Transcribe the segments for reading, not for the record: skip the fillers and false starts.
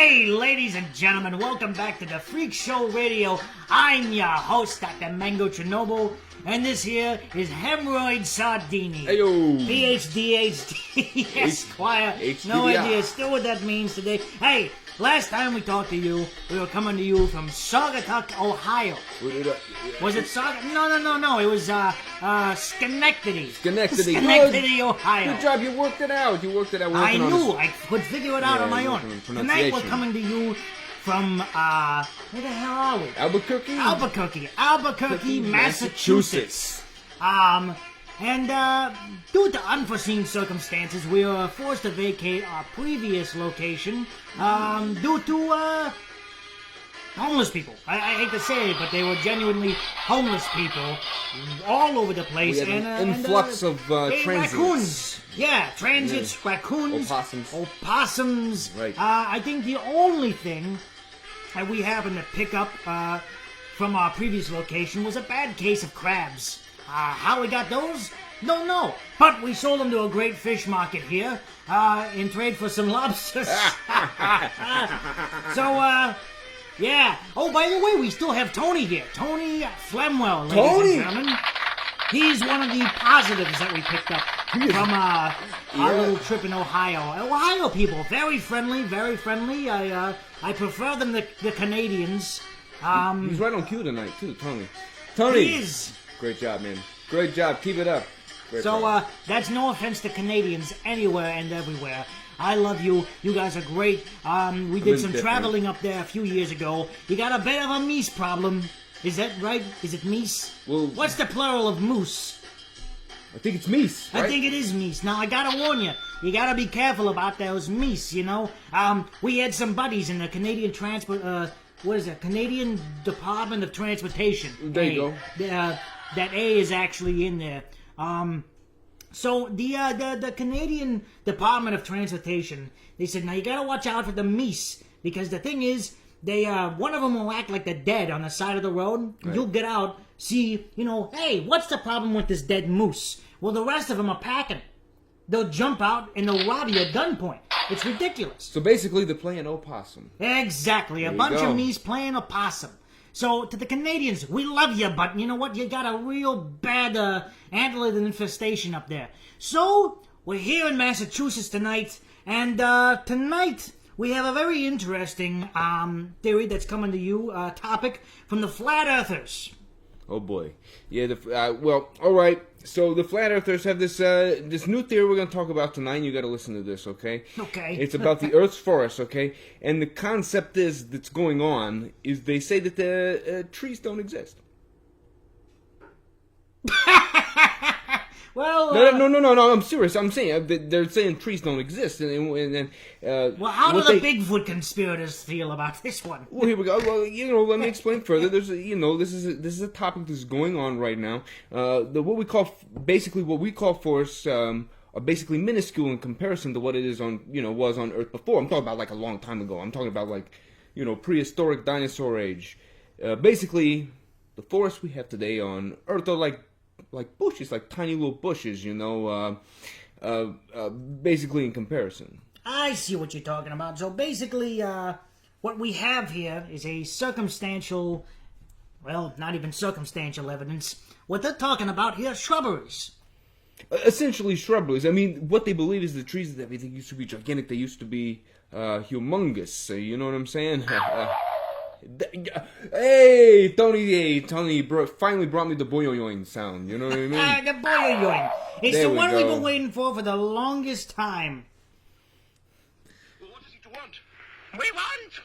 Hey, ladies and gentlemen, welcome back to the Freak Show Radio. I'm your host, Dr. Mango Chernobyl, and this here is Hemorrhoid Sardini. Heyo. PhD, Esquire. HDDI. No idea still what that means today. Hey, last time we talked to you, we were coming to you from Saugatuck, Ohio. Was it Saugatuck? No. It was Schenectady. Schenectady, Ohio. Good job, you worked it out. I knew. I could figure it out on my own. Tonight we're coming to you from, where the hell are we? Albuquerque, Massachusetts. And due to unforeseen circumstances, we were forced to vacate our previous location, due to, homeless people. I hate to say it, but they were genuinely homeless people all over the place. We had an influx of transients. Raccoons. Yeah, transients, raccoons. Opossums. Right. I think the only thing that we happened to pick up from our previous location was a bad case of crabs. How we got those? Don't know. But we sold them to a great fish market here in trade for some lobsters. Yeah. Oh, by the way, we still have Tony here. Tony Flemwell, ladies and gentlemen. He's one of the positives that we picked up from our little trip in Ohio. Ohio people, very friendly, very friendly. I prefer them to the Canadians. He's right on cue tonight, too, Tony. Tony! He is. Great job, man. Great job. Keep it up. That's no offense to Canadians anywhere and everywhere. I love you. You guys are great. We did some traveling up there a few years ago. You got a bit of a meese problem. Is that right? Is it meese? Well, what's the plural of moose? I think it's meese, right? I think it is meese. Now, I gotta warn you. You gotta be careful about those meese, you know? We had some buddies in the Canadian Canadian Department of Transportation. There you go. That A is actually in there. So the Canadian Department of Transportation, they said, now you gotta watch out for the meese, because the thing is, they one of them will act like the dead on the side of the road. Right. You'll get out, see, hey, what's the problem with this dead moose? Well, the rest of them are packing. They'll jump out and they'll rob you at gunpoint. It's ridiculous. So basically, they're playing opossum. Exactly, a bunch of meese playing opossum. So, to the Canadians, we love you, but you know what? You got a real bad antlered infestation up there. So, we're here in Massachusetts tonight, and tonight we have a very interesting theory that's coming to you, topic from the Flat Earthers. Oh boy. Yeah, well, alright. So the Flat Earthers have this new theory we're going to talk about tonight, and you got to listen to this, okay? Okay. It's about the Earth's forest, okay? And the concept that's going on is they say that the trees don't exist. Well, no, I'm serious. I'm saying they're saying trees don't exist, and well, how do the Bigfoot conspirators feel about this one? Well, here we go. Well, let me explain further. There's this is a topic that's going on right now. What we call forests are basically minuscule in comparison to what it is was on Earth before. I'm talking about like a long time ago. I'm talking about like prehistoric dinosaur age. Basically, the forests we have today on Earth are like bushes, like tiny little bushes, basically in comparison. I see what you're talking about. So basically, what we have here is a circumstantial, well, not even circumstantial evidence. What they're talking about here are shrubberies. Essentially shrubberies. I mean, what they believe is the trees that everything used to be gigantic. They used to be humongous. You know what I'm saying? Hey, Tony finally brought me the boyoyoing sound. You know what I mean? The boyoyoing. It's the one we've been waiting for the longest time. Well, what is it you want? We want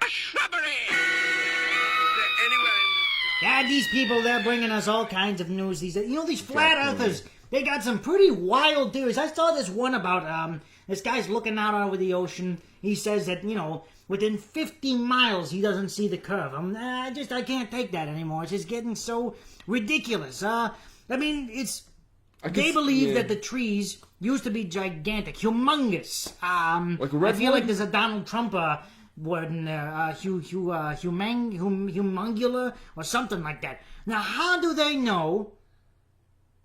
a shrubbery. Is there anywhere in Yeah, these people, they're bringing us all kinds of news. These Flat Earthers, they got some pretty wild theories. I saw this one about, this guy's looking out over the ocean. He says that, within 50 miles, he doesn't see the curve. I can't take that anymore. It's just getting so ridiculous. They believe that the trees used to be gigantic, humongous. Like a I feel redwood? like there's a Donald Trump word in there, humungular, or something like that. Now, how do they know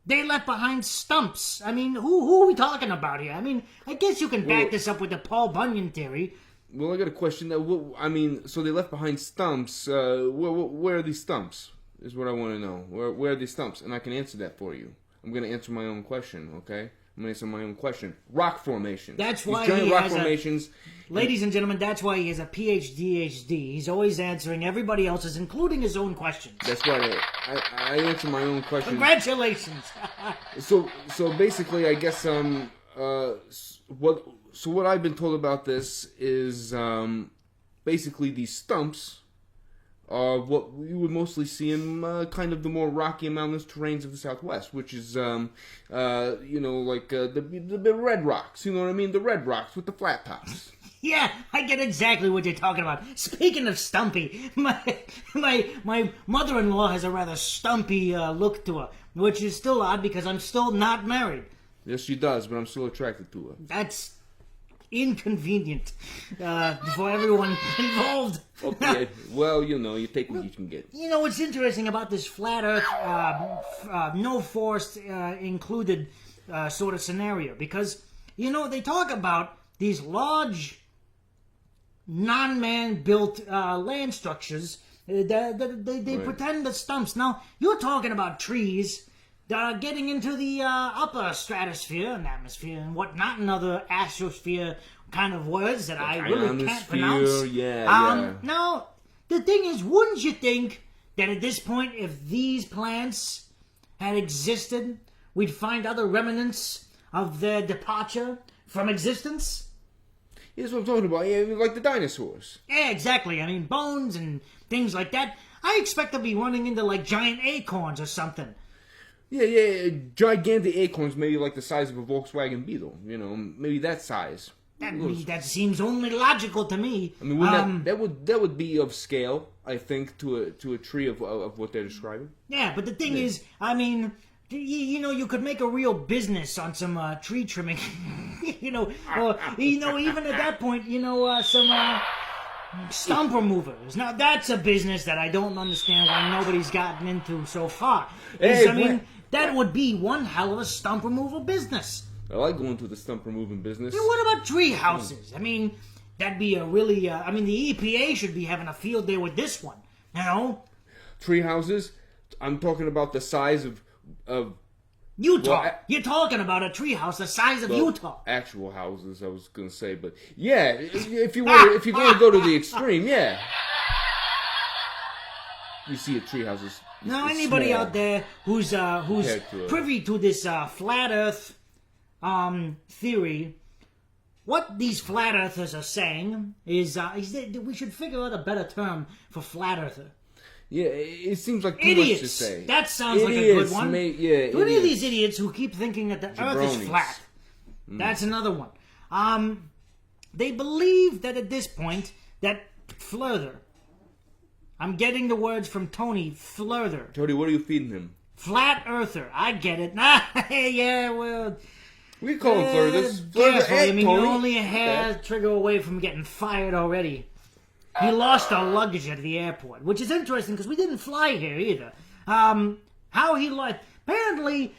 They left behind stumps. I mean, who are we talking about here? I mean, I guess you can back this up with the Paul Bunyan theory. Well, I got a question. I mean, so they left behind stumps. Where are these stumps? Is what I want to know. Where are these stumps? And I can answer that for you. I'm going to answer my own question, okay? I'm going to answer my own question. Rock formations. That's why these giant he rock has formations. Ladies and gentlemen, that's why he has a PhD. He's always answering everybody else's, including his own questions. That's why I answer my own question. Congratulations. So basically, I guess what I've been told about this is basically these stumps are what you would mostly see in kind of the more rocky and mountainous terrains of the Southwest, which is like the red rocks. You know what I mean? The red rocks with the flat tops. Yeah, I get exactly what you're talking about. Speaking of stumpy, my mother-in-law has a rather stumpy look to her, which is still odd because I'm still not married. Yes, she does, but I'm still attracted to her. That's inconvenient for everyone involved. Okay, well, you take what you can get. You know what's interesting about this flat Earth, no force included sort of scenario? Because, they talk about these large, non-man built land structures. They pretend the stumps. Now, you're talking about trees getting into the upper stratosphere and atmosphere and whatnot, and other astrosphere kind of words that I really can't pronounce. Yeah. Now, the thing is, wouldn't you think that at this point, if these plants had existed, we'd find other remnants of their departure from existence? That's what I'm talking about. Yeah, like the dinosaurs. Yeah, exactly. I mean, bones and things like that. I expect to be running into like giant acorns or something. Yeah, gigantic acorns, maybe like the size of a Volkswagen Beetle. Maybe that size. That seems only logical to me. I mean, that would be of scale, I think, to a tree of what they're describing. Yeah, but the thing is, I mean, you could make a real business on some tree trimming. Or even at that point, some stump removers. Now that's a business that I don't understand why nobody's gotten into so far. That would be one hell of a stump removal business. I like going to the stump removing business. What about tree houses? I mean, that'd be a really. The EPA should be having a field day with this one. Tree houses. I'm talking about the size of Utah. Well, You're talking about a tree house the size of Utah. Actual houses, I was gonna say, but yeah, if you're going to go to the extreme, yeah. You see a tree house is now anybody small out there who's privy to this flat Earth theory, what these flat earthers are saying is that we should figure out a better term for flat earther. Yeah, it seems like too idiots. much to say. That sounds like a good one. Yeah, any of these idiots who keep thinking that the Earth is flat. That's another one. They believe that at this point that further. I'm getting the words from Tony. Further. Tony, what are you feeding him? Flat earther. I get it. Yeah, well. We call him Flirters. Careful, I mean, you're only a hair trigger away from getting fired already. He lost our luggage at the airport, which is interesting because we didn't fly here either. How he lost... Apparently,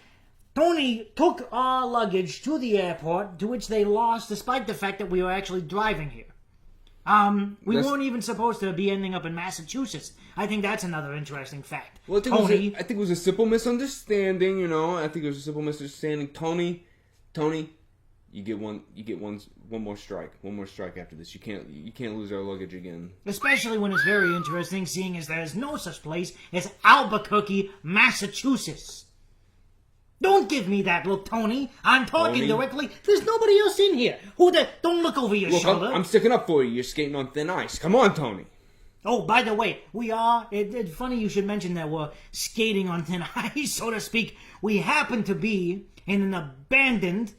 Tony took our luggage to the airport, to which they lost despite the fact that we were actually driving here. We weren't even supposed to be ending up in Massachusetts. I think that's another interesting fact. Well, I think it was a simple misunderstanding, I think it was a simple misunderstanding. Tony, you get one more strike. One more strike after this. You can't lose our luggage again. Especially when it's very interesting, seeing as there is no such place as Albuquerque, Massachusetts. Don't give me that look, Tony. I'm talking directly. There's nobody else in here. Don't look over your shoulder. I'm sticking up for you. You're skating on thin ice. Come on, Tony. Oh, by the way, we are... It's funny you should mention that we're skating on thin ice, so to speak. We happen to be in an abandoned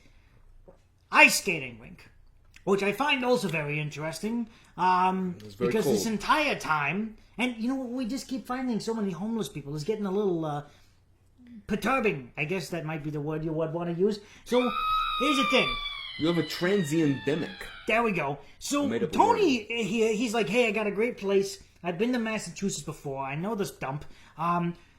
ice skating rink, which I find also very interesting, because cold. this entire time, and we just keep finding so many homeless people. It's getting a little perturbing. I guess that might be the word you would want to use. So, here's the thing. You have a transient-demic. There we go. So, Tony here, he's like, hey, I got a great place. I've been to Massachusetts before. I know this dump.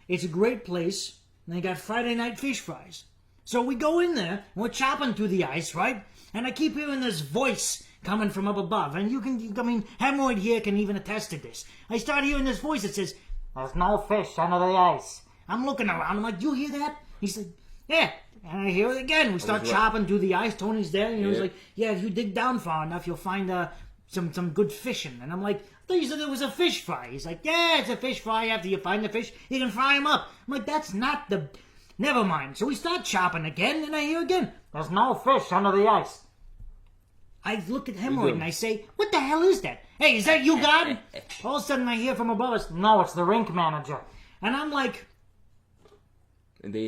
It's a great place. and they got Friday night fish fries. So we go in there, and we're chopping through the ice, right? And I keep hearing this voice coming from up above. And Hemorrhoid here can even attest to this. I start hearing this voice that says, "There's no fish under the ice." I'm looking around. I'm like, "You hear that?" He said, "Yeah." And I hear it again. We start chopping through the ice. Tony's there. And he was like, "Yeah, if you dig down far enough, you'll find some good fishing." And I'm like, "I thought you said it was a fish fry." He's like, "Yeah, it's a fish fry. After you find the fish, you can fry them up." I'm like, "That's not the..." Never mind. So we start chopping again, and I hear again, "There's no fish under the ice." I look at Hemorrhoid and I say, "What the hell is that? Hey, is that you, God?" All of a sudden I hear from above us, "No, it's the rink manager." And I'm like, And there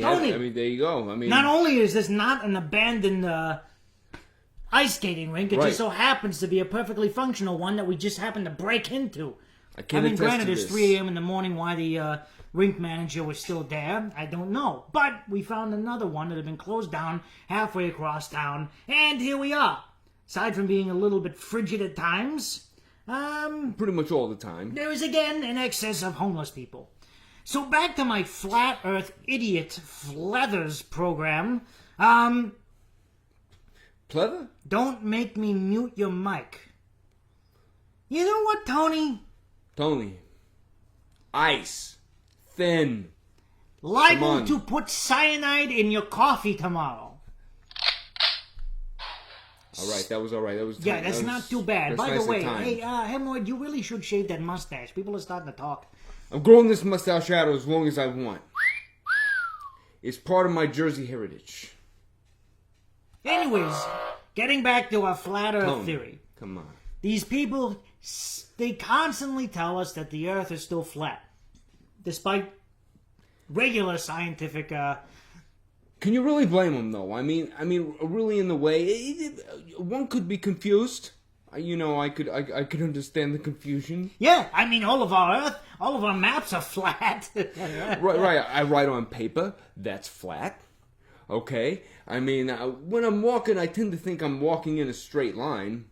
you go. Not only is this not an abandoned ice skating rink, it just so happens to be a perfectly functional one that we just happened to break into. Granted, it's 3 a.m. in the morning. Why the rink manager was still there, I don't know. But we found another one that had been closed down halfway across town, and here we are. Aside from being a little bit frigid at times, pretty much all the time, there is again an excess of homeless people. So back to my flat earth idiot Fleathers program. Pleather? Don't make me mute your mic. You know what, Tony? Tony. Ice. Thin. Liable to put cyanide in your coffee tomorrow. All right, that was all right. That's not too bad. By the way, hey, Hemorrhoid, you really should shave that mustache. People are starting to talk. I'm growing this mustache out as long as I want. It's part of my Jersey heritage. Anyways, getting back to our flat earth theory. Come on. These people, they constantly tell us that the earth is still flat. Despite regular scientific... Can you really blame them, though? I mean, really, in the way, one could be confused. I could understand the confusion. Yeah, all of our maps are flat. right. I write on paper. That's flat. Okay. When I'm walking, I tend to think I'm walking in a straight line.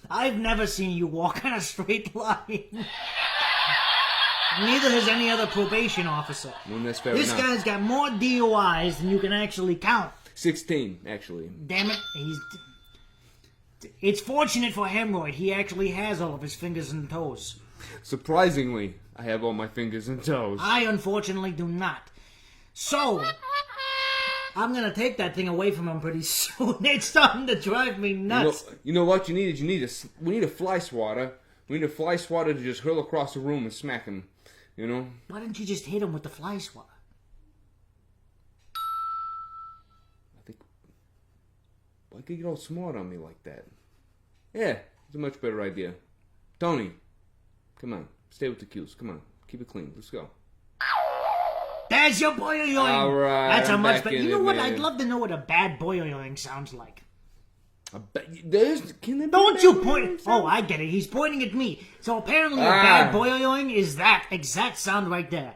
I've never seen you walk on a straight line. Neither has any other probation officer. Well, that's fair this enough. Guy's got more DUIs than you can actually count. 16, actually. Damn it. It's fortunate for Hemorrhoid. He actually has all of his fingers and toes. Surprisingly, I have all my fingers and toes. I, unfortunately, do not. So, I'm going to take that thing away from him pretty soon. It's starting to drive me nuts. You know what we need a fly swatter. We need a fly swatter to just hurl across the room and smack him. Why didn't you just hit him with the fly swatter? Why could you get all smart on me like that? Yeah, it's a much better idea. Tony, come on. Stay with the cues. Come on. Keep it clean. Let's go. There's your boing. All right. That's a much better... You know what? Man. I'd love to know what a bad boing sounds like. Don't you point... Oh, I get it. He's pointing at me. So apparently a bad boing is that exact sound right there.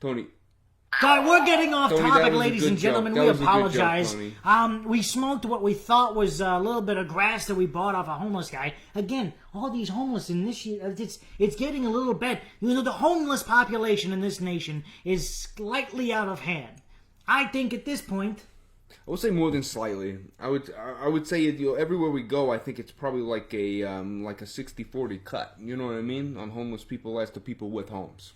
Tony. God, we're getting off topic, ladies and gentlemen. We apologize. Joke, we smoked what we thought was a little bit of grass that we bought off a homeless guy. Again, all these homeless in this year, it's getting a little bad. The homeless population in this nation is slightly out of hand. I think at this point... I would say more than slightly. I would say everywhere we go, I think it's probably like a 60-40 cut. You know what I mean? On homeless people as to people with homes.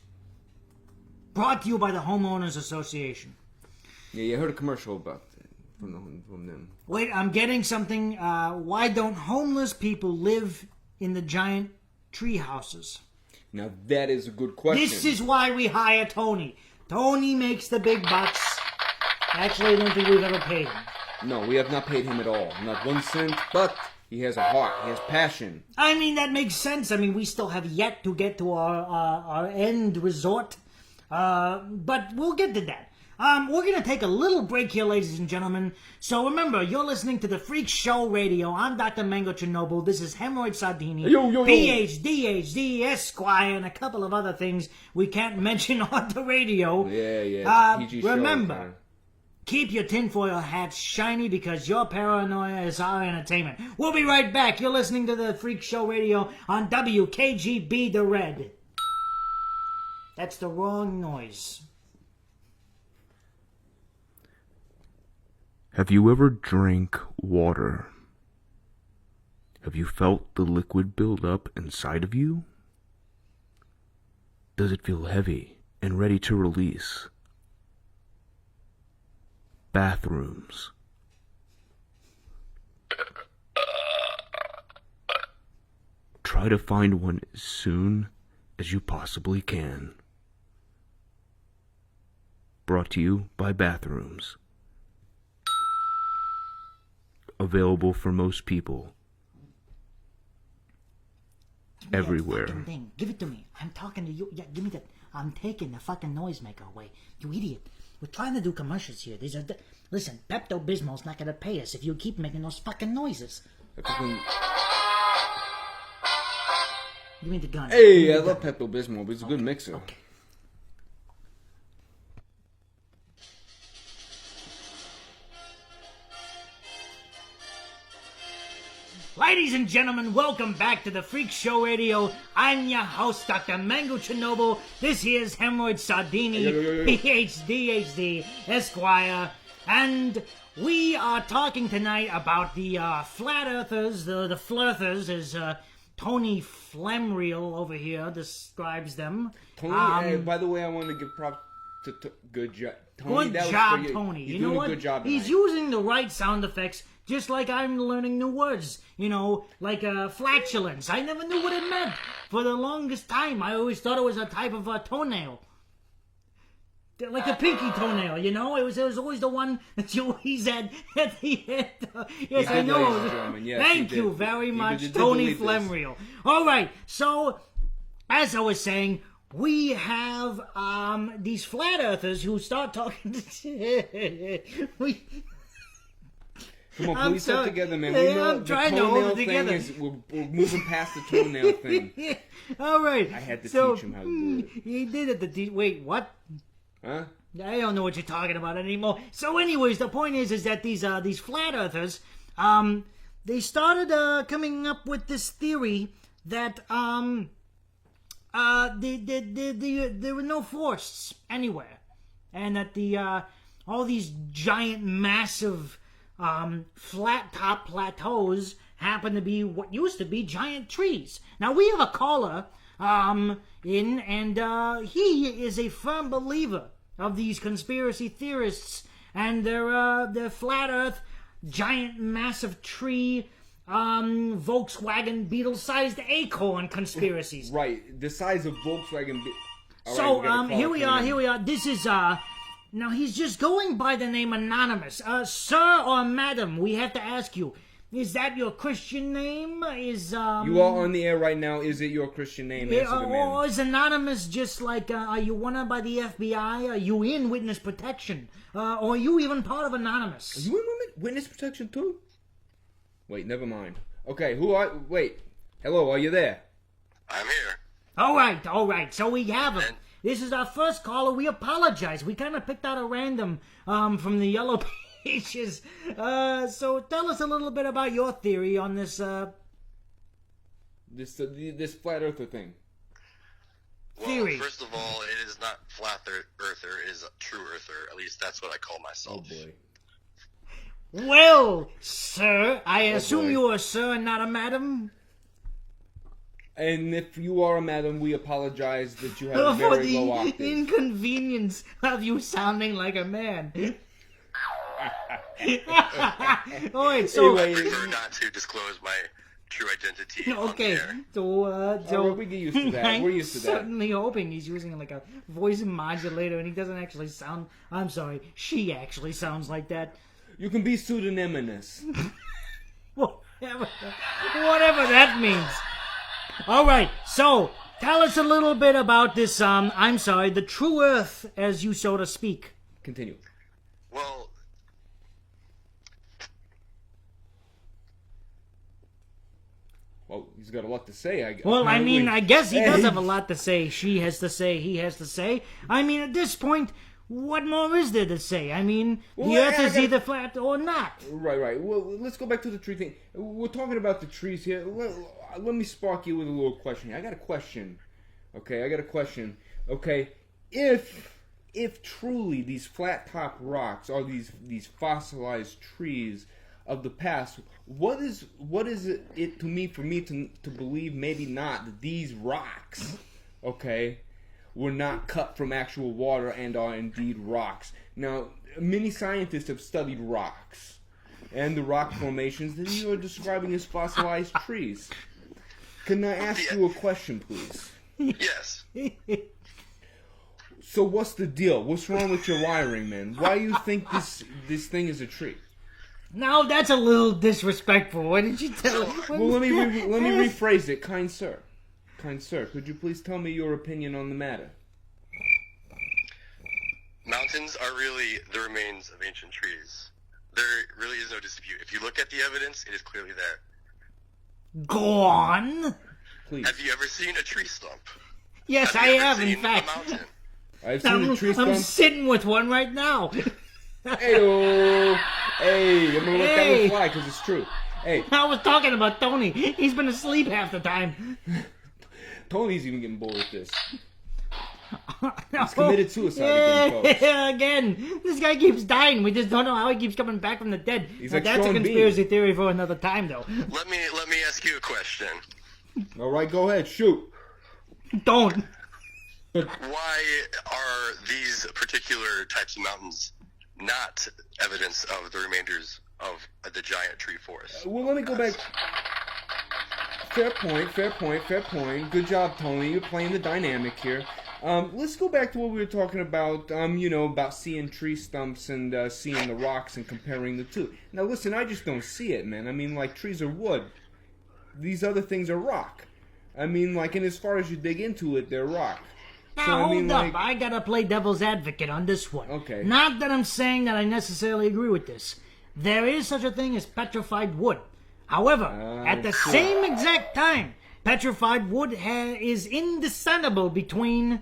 Brought to you by the Homeowners Association. Yeah, you heard a commercial about that from them. Wait, I'm getting something. Why don't homeless people live in the giant tree houses? Now that is a good question. This is why we hire Tony. Tony makes the big bucks. Actually, I don't think we've ever paid him. No, we have not paid him at all. Not 1 cent, but he has a heart. He has passion. That makes sense. We still have yet to get to our end resort. But we'll get to that. We're going to take a little break here, ladies and gentlemen. So remember, you're listening to the Freak Show Radio. I'm Dr. Mango Chernobyl. This is Hemorrhoid Sardini. Yo. PhD, Esquire, and a couple of other things we can't mention on the radio. Yeah. PG remember, show, keep your tinfoil hats shiny because your paranoia is our entertainment. We'll be right back. You're listening to the Freak Show Radio on WKGB The Red. That's the wrong noise. Have you ever drank water? Have you felt the liquid build up inside of you? Does it feel heavy and ready to release? Bathrooms. Try to find one as soon as you possibly can. Brought to you by Bathrooms. Available for most people. Give me that Everywhere. fucking thing. Give it to me. I'm talking to you. Yeah, give me that. I'm taking the fucking noisemaker away. You idiot. We're trying to do commercials here. These are. Listen, Pepto Bismol's not gonna pay us if you keep making those fucking noises. Give me the gun. Give me Hey, the I gun. love Pepto Bismol, but it's a good mixer. Okay. Ladies and gentlemen, welcome back to the Freak Show Radio. I'm your host, Dr. Mango Chernobyl. This here's Hemorrhoid Sardini, PhD, Esquire. And we are talking tonight about the Flat Earthers, the Flirthers, as Tony Flemreel over here describes them. Tony, by the way, I want to give props to good job. Tony, Good that was job, for you. Tony. You're You know doing what? a good job He's tonight. using the right sound effects, just like I'm learning new words. You know, like flatulence. I never knew what it meant. For the longest time, I always thought it was a type of toenail. Like a pinky toenail, you know? It was always the one that you always had at the end. Yes, I did, know. ladies and gentlemen. Yes, Thank you you did. very You much, did Tony believe this. Flemreel. All right, so as I was saying, we have these flat earthers who start talking. we. Come on, I'm please start sorry. together, man. Yeah, We know I'm the trying to hold toenail it thing together. is we're moving past the toenail thing. All right. I had to so, teach him how to do it. He did it. Wait, what? Huh? I don't know what you're talking about anymore. So, anyways, the point is that these flat earthers, they started coming up with this theory that there were no forests anywhere, and that all these giant, massive, flat top plateaus happen to be what used to be giant trees. Now we have a caller and he is a firm believer of these conspiracy theorists and their flat Earth, giant, massive tree, Volkswagen Beetle-sized acorn conspiracies. Right, the size of Volkswagen. All So, right, we got a here caller we coming are. in. This is, now he's just going by the name Anonymous. Sir or madam, we have to ask you, is that your Christian name? Is, You are on the air right now. Is it your Christian name? Answer the or man. is Anonymous just like, are you wanted by the FBI? Are you in witness protection? Or are you even part of Anonymous? You in witness protection too? Wait, never mind. Okay, wait. Hello, are you there? I'm here. All right. So we have him. This is our first caller. We apologize. We kind of picked out a random from the yellow pages. So tell us a little bit about your theory on this. This flat earther thing. Well, Theory. first of all, it is not flat earther, it is a true earther. At least that's what I call myself. Oh boy. Well, sir, I assume boy. you're a sir and not a madam. And if you are a madam, we apologize that you have a For very the low octave. inconvenience of you sounding like a man. All right, so I Anyway, prefer not to disclose my true identity. on the okay, air. so alright, we get used to that. I'm We're used to that. certainly hoping he's using like a voice modulator, and he doesn't actually sound. I'm sorry, she actually sounds like that. you can be pseudonymous. Whatever that means. All right, so tell us a little bit about this. I'm sorry, the true Earth, as you so to speak. Continue. Well, Well, he's got a lot to say. I guess. Well, I mean, I guess he does Hey. have a lot to say. She has to say, he has to say. I mean, at this point, what more is there to say? I mean, the Well, Earth I is gotta- either flat or not. Right. Well, let's go back to the tree thing. We're talking about the trees here. Let me spark you with a little question here. I got a question. Okay, I got a question. Okay, if if truly these flat top rocks are these fossilized trees of the past, what is it to me for me to believe maybe not that these rocks, okay, were not cut from actual water and are indeed rocks. Now, many scientists have studied rocks and the rock formations that you are describing as fossilized trees. Can I ask you a question, please? Yes. So what's the deal? What's wrong with your wiring, man? Why do you think this thing is a tree? Now that's a little disrespectful. What did you tell me? Well, let me rephrase it, kind sir. Kind sir, could you please tell me your opinion on the matter? Mountains are really the remains of ancient trees. There really is no dispute. If you look at the evidence, it is clearly there. Go on. Please. Have you ever seen a tree stump? Yes, Have I you ever have, in seen fact. a mountain? I've seen a tree I'm stump. sitting with one right now. Hey, I'm gonna let that Hey. one fly because it's true. Hey, I was talking about Tony. He's been asleep half the time. Tony's even getting bored with this. He's committed suicide again, folks. Yeah, again. This guy keeps dying. We just don't know how he keeps coming back from the dead. He's Now, like that's a Sean conspiracy theory for another time, though. Let me ask you a question. All right, go ahead, shoot. Don't. Why are these particular types of mountains not evidence of the remainders of the giant tree forest? Well, let me go back. Fair point. Good job, Tony. You're playing the dynamic here. Let's go back to what we were talking about, about seeing tree stumps and seeing the rocks and comparing the two. Now, listen, I just don't see it, man. I mean, like, trees are wood. These other things are rock. I mean, like, and as far as you dig into it, they're rock. Now, hold up. I gotta play devil's advocate on this one. Okay. Not that I'm saying that I necessarily agree with this. There is such a thing as petrified wood. However, at the same exact time, petrified wood is indiscernible between...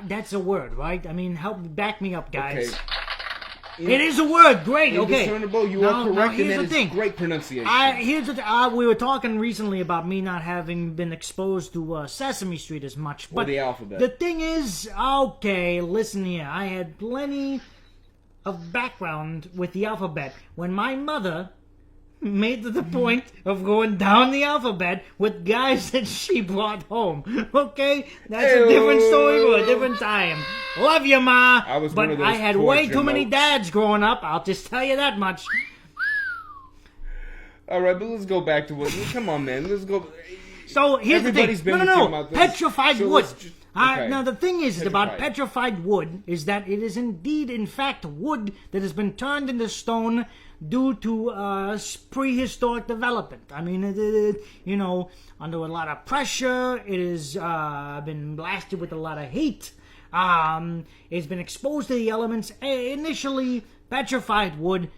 that's a word, right? I mean, back me up, guys. Okay. It is a word. Great. Okay. Indiscernible, you Now- are now correct, and here's that the is thing. great pronunciation. We were talking recently about me not having been exposed to Sesame Street as much. But the alphabet. The thing is, okay, listen here. I had plenty of background with the alphabet. When my mother made to the point of going down the alphabet with guys that she brought home. Okay? That's a different story for a different time. Love you, Ma. I was but one of those I had poor way too many Jamotes. dads growing up. I'll just tell you that much. All right, but let's go back to what... Come on, man. Let's go... So here's the Everybody's thing. been No. talking about this. Petrified So wood. let's just- okay. Now the thing is about Petrified. petrified wood is that it is indeed, in fact, wood that has been turned into stone due to prehistoric development. I mean, under a lot of pressure, it has been blasted with a lot of heat. It's been exposed to the elements. Initially, petrified wood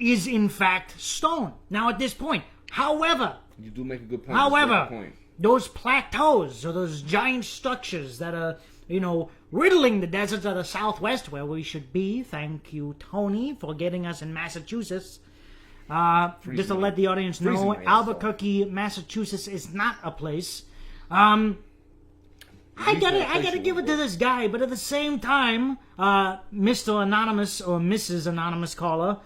is in fact stone. Now, at this point, however, You do make a good point. That's a great point. those plateaus or those giant structures that are, riddling the deserts of the Southwest where we should be. Thank you, Tony, for getting us in Massachusetts. Just to let the audience know, my ass Albuquerque, Massachusetts is not a place. I gotta give it to this guy, but at the same time, Mr. Anonymous or Mrs. Anonymous caller,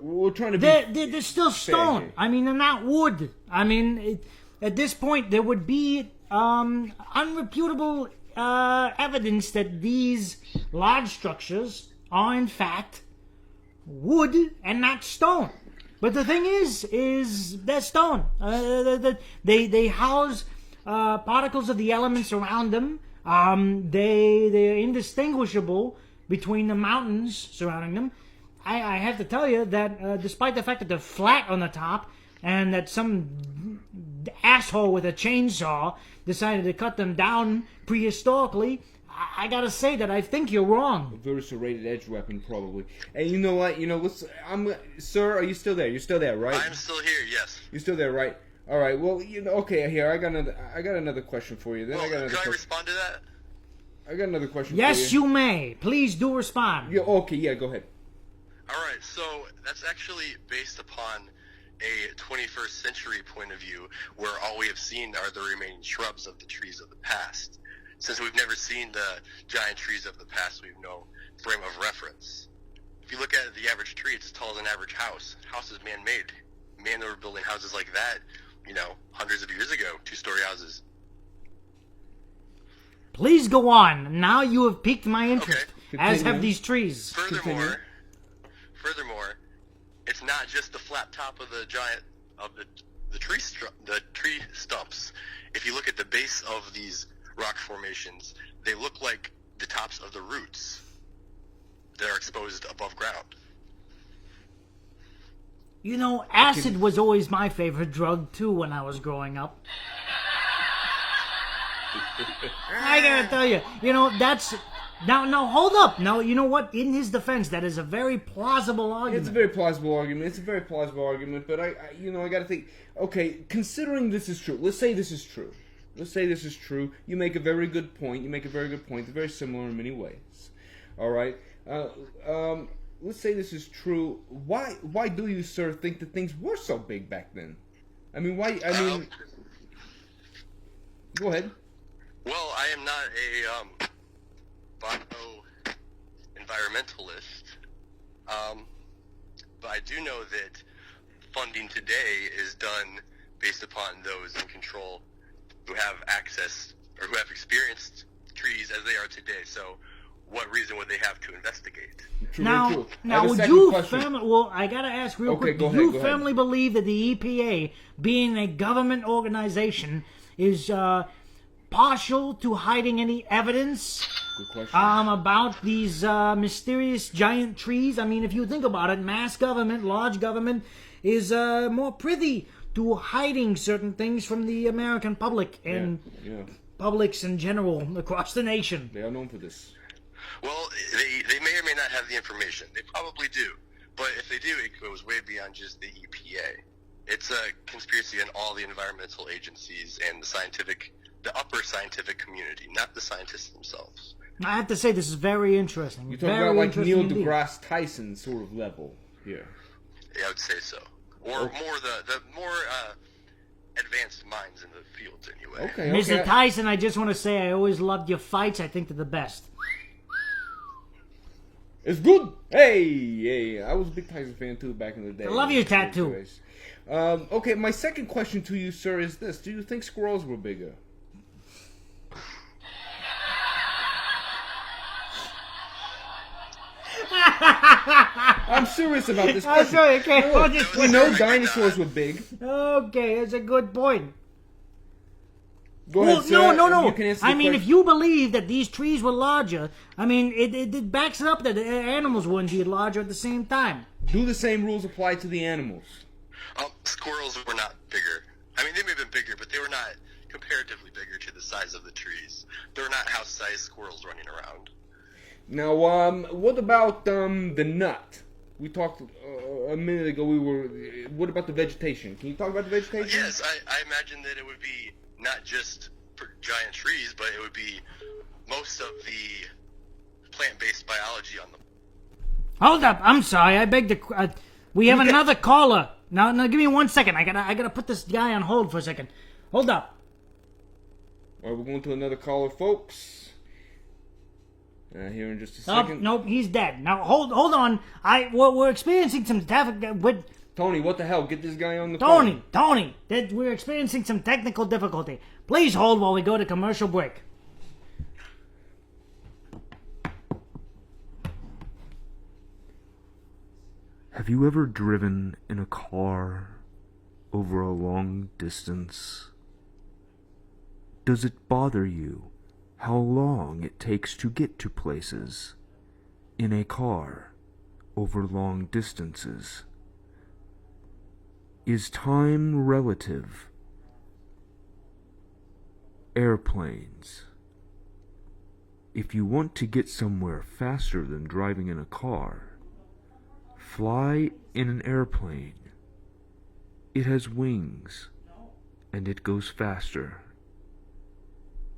We're trying to be... they're still stone. here. I mean, they're not wood. I mean, at this point, there would be unreputable evidence that these large structures are, in fact, wood and not stone. But the thing is they're stone. They house particles of the elements around them. They're indistinguishable between the mountains surrounding them. I have to tell you that despite the fact that they're flat on the top and that some asshole with a chainsaw decided to cut them down prehistorically, I gotta say that I think you're wrong. Very serrated edge weapon, probably. And you know what? Sir, are you still there? You're still there, right? I'm still here, yes. You're still there, right? All right. Well, okay. Here, I got another question for you. Then Well, I got another can I question. respond to that? I got another question. Yes, for you. you may. Please do respond. Yeah. Okay. Yeah. Go ahead. All right, so that's actually based upon a 21st century point of view where all we have seen are the remaining shrubs of the trees of the past. since we've never seen the giant trees of the past, we have no frame of reference. If you look at the average tree, it's as tall as an average house. House is man-made. Man, they were building houses like that, hundreds of years ago, 2-story houses. Please go on. Now you have piqued my interest, Okay. as have these trees. Furthermore, it's not just the flat top of the tree stumps. If you look at the base of these rock formations, they look like the tops of the roots that are exposed above ground. Acid was always my favorite drug, too, when I was growing up. I gotta tell you, that's... Now, hold up. Now, you know what? In his defense, that is a very plausible argument. It's a very plausible argument. But I gotta think. Okay, considering this is true, let's say this is true. You make a very good point. They're very similar in many ways. All right. Let's say this is true. Why do you, sir, think that things were so big back then? Go ahead. Well, I am not a bio-environmentalist, but I do know that funding today is done based upon those in control who have access or who have experienced trees as they are today. So what reason would they have to investigate? Now, would you I gotta ask real quick. Do you firmly believe that the EPA, being a government organization, is partial to hiding any evidence about these mysterious giant trees? I mean, if you think about it, mass government, large government, is more privy to hiding certain things from the American public and publics in general across the nation. They are known for this. Well, they may or may not have the information. They probably do. But if they do, it goes way beyond just the EPA. It's a conspiracy in all the environmental agencies and the upper scientific community, not the scientists themselves. I have to say, this is very interesting. You're talking about like Neil deGrasse Tyson sort of level here. Yeah, I would say so. Or more the more advanced minds in the field, anyway. Okay, Mr. Tyson, I just want to say I always loved your fights. I think they're the best. It's good. Hey, I was a big Tyson fan too back in the day. I love your tattoo. Okay, my second question to you, sir, is this: do you think squirrels were bigger? I'm serious about this question. I'm sorry, okay. We know dinosaurs were big. Okay, that's a good point. Go ahead, sir. No. You can answer the I mean, question. if you believe that these trees were larger, I mean, it backs it up that the animals wouldn't be larger at the same time. Do the same rules apply to the animals? Squirrels were not bigger. I mean, they may have been bigger, but they were not comparatively bigger to the size of the trees. They were not house-sized squirrels running around. Now, what about the nut? We talked a minute ago. What about the vegetation? Can you talk about the vegetation? Yes, I imagine that it would be not just for giant trees, but it would be most of the plant-based biology on them. Hold up! I'm sorry. I beg to. We have another caller. Now, give me 1 second. I gotta put this guy on hold for a second. Hold up. All right, we're going to another caller, folks. Here in just a second. Nope, he's dead. Now hold on. We're experiencing some Tony, what the hell? Get this guy on the phone. Tony, we're experiencing some technical difficulty. Please hold while we go to commercial break. Have you ever driven in a car over a long distance? Does it bother you how long it takes to get to places in a car over long distances? Is time relative? Airplanes. If you want to get somewhere faster than driving in a car, fly in an airplane. It has wings, and it goes faster.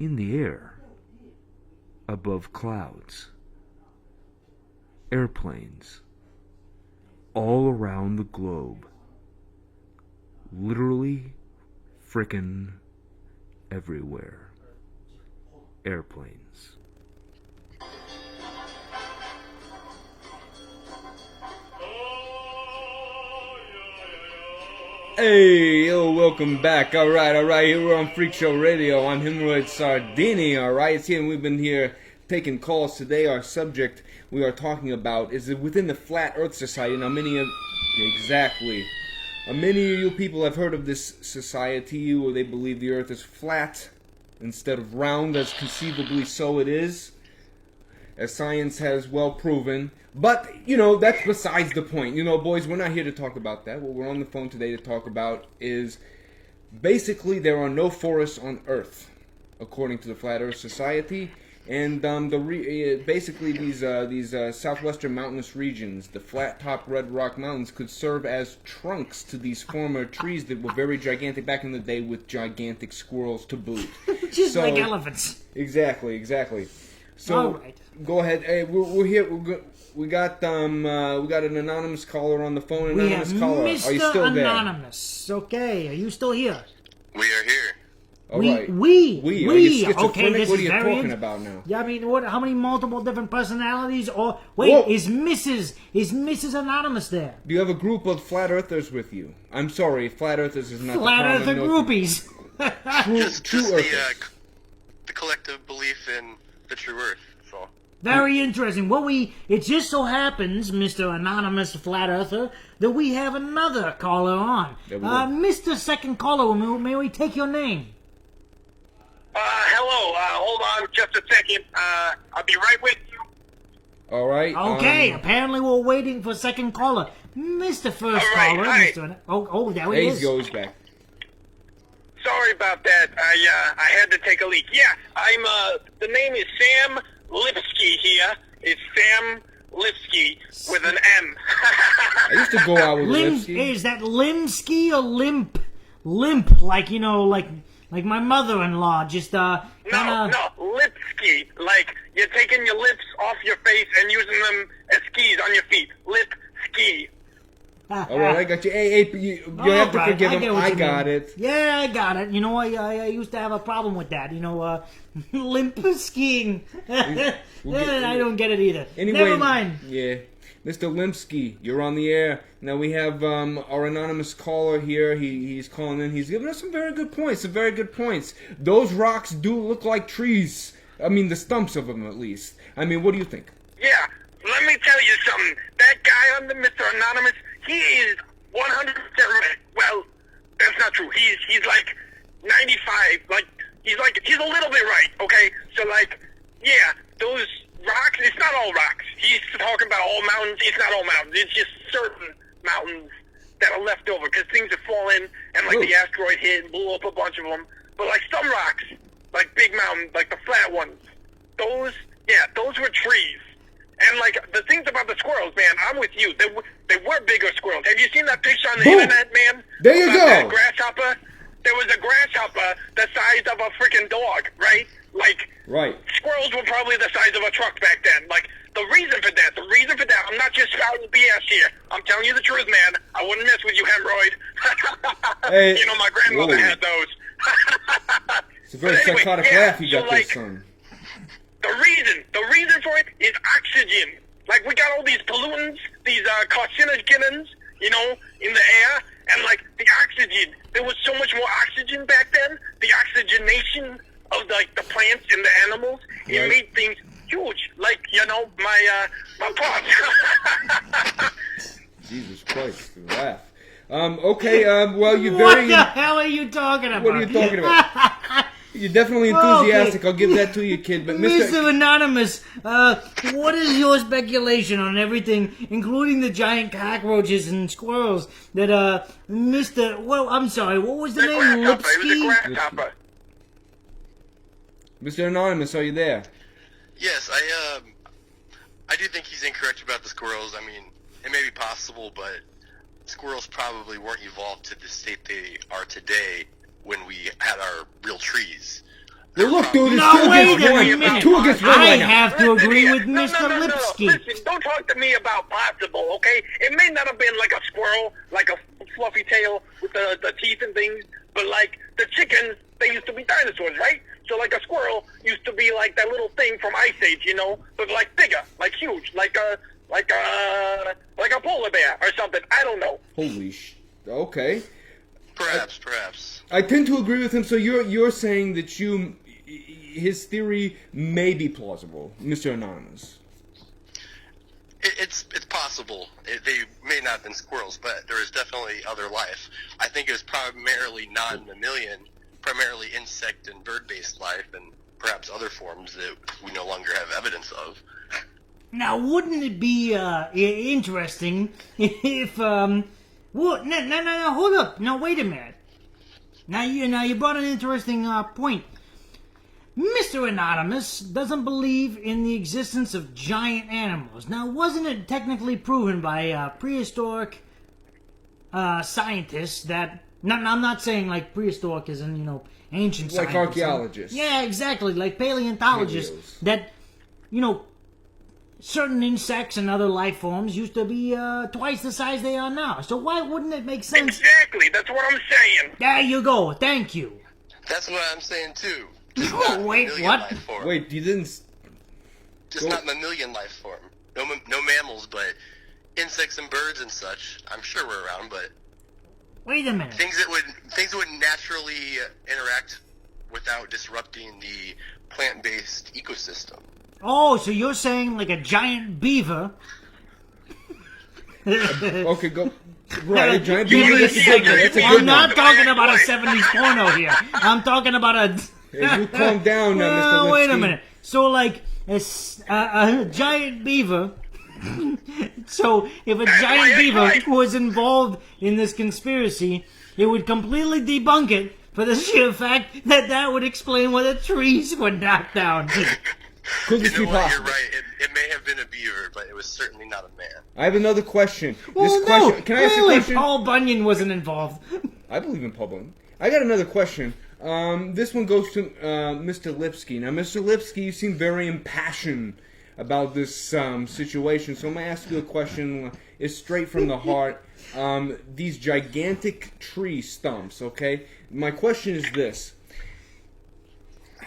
In the air, above clouds. Airplanes, all around the globe. Literally frickin' everywhere. airplanes. Hey, yo, welcome back. Alright, here we're on Freak Show Radio. I'm Hemorrhoid Sardini, alright? See, and we've been here taking calls today. Our subject we are talking about is within the Flat Earth Society. Now, many of you people have heard of this society where they believe the Earth is flat instead of round, as conceivably so it is, as science has well proven. But, that's besides the point. Boys, we're not here to talk about that. What we're on the phone today to talk about is basically there are no forests on Earth, according to the Flat Earth Society. And basically these southwestern mountainous regions, the flat-top red rock mountains, could serve as trunks to these former trees that were very gigantic back in the day, with gigantic squirrels to boot. Just like elephants. Exactly. So, all right. Go ahead. Hey, we're here. We got an anonymous caller on the phone. Anonymous caller, Mr. are you still there? Anonymous. Okay, are you still here? We are here. All right. We. Are you schizophrenic? Okay, this What are is you very talking about now? Yeah, I mean, how many multiple different personalities? Or wait, Whoa. is Mrs. Anonymous there? Do you have a group of flat earthers with you? I'm sorry, flat earthers is not Flat the Earther common groupies. Just earthers. the collective belief in the true Earth. That's all. Very interesting. It just so happens, Mr. Anonymous Flat Earther, that we have another caller on. There we go. Mr. Second Caller, may we take your name? Hello. Hold on just a second. I'll be right with you. All right. Okay, apparently we're waiting for second caller. Mr. First All right, Caller, hi. Mr. Oh, there he There he is. goes back. Sorry about that. I had to take a leak. Yeah, I'm, the name is Sam Lipsky here. It's Sam Lipsky with an M. I used to go out with Lipsky. Is that Limsky or Limp? Limp, like, like my mother-in-law, just, kinda... No, Lipsky. Like, you're taking your lips off your face and using them as skis on your feet. Lipsky. All right, I got you. Hey, you have to forgive him. I got it. Yeah, I got it. I used to have a problem with that. Limp skiing. I don't get it either. Anyway, Never mind. Yeah. Mr. Limpsky, you're on the air. Now we have our anonymous caller here. He's calling in. He's giving us some very good points. Those rocks do look like trees. I mean, the stumps of them, at least. I mean, what do you think? Yeah, let me tell you something. That guy on the Mr. Anonymous, he is 100% right. Well, that's not true. He's like 95. He's a little bit right, okay? So, yeah, those rocks, it's not all rocks. He's talking about all mountains. It's not all mountains. It's just certain mountains that are left over because things have fallen and, the asteroid hit and blew up a bunch of them. But, some rocks, like big mountains, like the flat ones, those were trees. And, the things about the squirrels, man, I'm with you. They were bigger squirrels. Have you seen that picture on the internet, man? There you go. That grasshopper? There was a grasshopper the size of a freaking dog, right? Right. Squirrels were probably the size of a truck back then. The reason for that, I'm not just spouting BS here. I'm telling you the truth, man. I wouldn't mess with you, hemorrhoid. Hey, my grandmother whoa. had those. It's a very psychotic laugh you got there, son. The reason for it is oxygen. We got all these pollutants, these carcinogens, in the air, and the oxygen. There was so much more oxygen back then. The oxygenation of the plants and the animals, it made things huge. My pot. Jesus Christ, the laugh. Okay, well, you're What very... the hell are you talking about? What are you talking about? You're definitely enthusiastic. Okay. I'll give that to you, kid. But Mr. Anonymous, what is your speculation on everything, including the giant cockroaches and squirrels that, I'm sorry, what was the name? It was a Lipsky? grasshopper. Mr. Anonymous, are you there? Yes, I do think he's incorrect about the squirrels. I mean, it may be possible, but squirrels probably weren't evolved to the state they are today when we had our real trees. Well, look, dude, it's No, two wait against a one. minute. It's 2 against 1 I right now. have to agree here. with No, Mr. no, Lipsky. Listen, don't talk to me about possible, okay? It may not have been like a squirrel, like a fluffy tail with the teeth and things, but the chickens, they used to be dinosaurs, right? So like a squirrel used to be like that little thing from Ice Age, you know, but like bigger, like huge, like a polar bear or something. I don't know. Holy okay. Perhaps. I tend to agree with him. So you're saying that his theory may be plausible, Mr. Anonymous. It's possible. They may not have been squirrels, but there is definitely other life. I think it was primarily non-mammalian, primarily insect and bird-based life, and perhaps other forms that we no longer have evidence of. Now, wouldn't it be interesting if no, hold up. Now, wait a minute. Now you brought an interesting point. Mr. Anonymous doesn't believe in the existence of giant animals. Now, wasn't it technically proven by prehistoric scientists that... I'm not saying like prehistoric as in, ancient Like scientists. archaeologists. Yeah, exactly. Like paleontologists. Paleos. That, certain insects and other life forms used to be twice the size they are now. So why wouldn't it make sense? Exactly, that's what I'm saying. There you go. Thank you. That's what I'm saying too. Oh, wait, Mammalian what? Life form. Wait, you didn't... Just not mammalian life form. No mammals, but insects and birds and such. I'm sure we're around, but Wait a minute. things that would naturally interact without disrupting the plant-based ecosystem. Oh, so you're saying like a giant beaver? Okay, go... Right, a giant beaver, that's a good one. That's a I'm good not one. talking about a 70s porno here. I'm talking about a... Hey, you calm down now, Mr. Lipsky. Wait a minute. So, like, a giant beaver... So, if a giant beaver was involved in this conspiracy, it would completely debunk it for the sheer fact that would explain why the trees were knocked down. Could this You know be what? You're possible? right. It may have been a beaver, but it was certainly not a man. I have another question. Well, This no, question... Can I ask a really, question? Paul Bunyan wasn't involved. I believe in Paul Bunyan. I got another question. This one goes to Mr. Lipsky. Now, Mr. Lipsky, you seem very impassioned about this situation, so I'm going to ask you a question. It's straight from the heart. These gigantic tree stumps, okay? My question is this.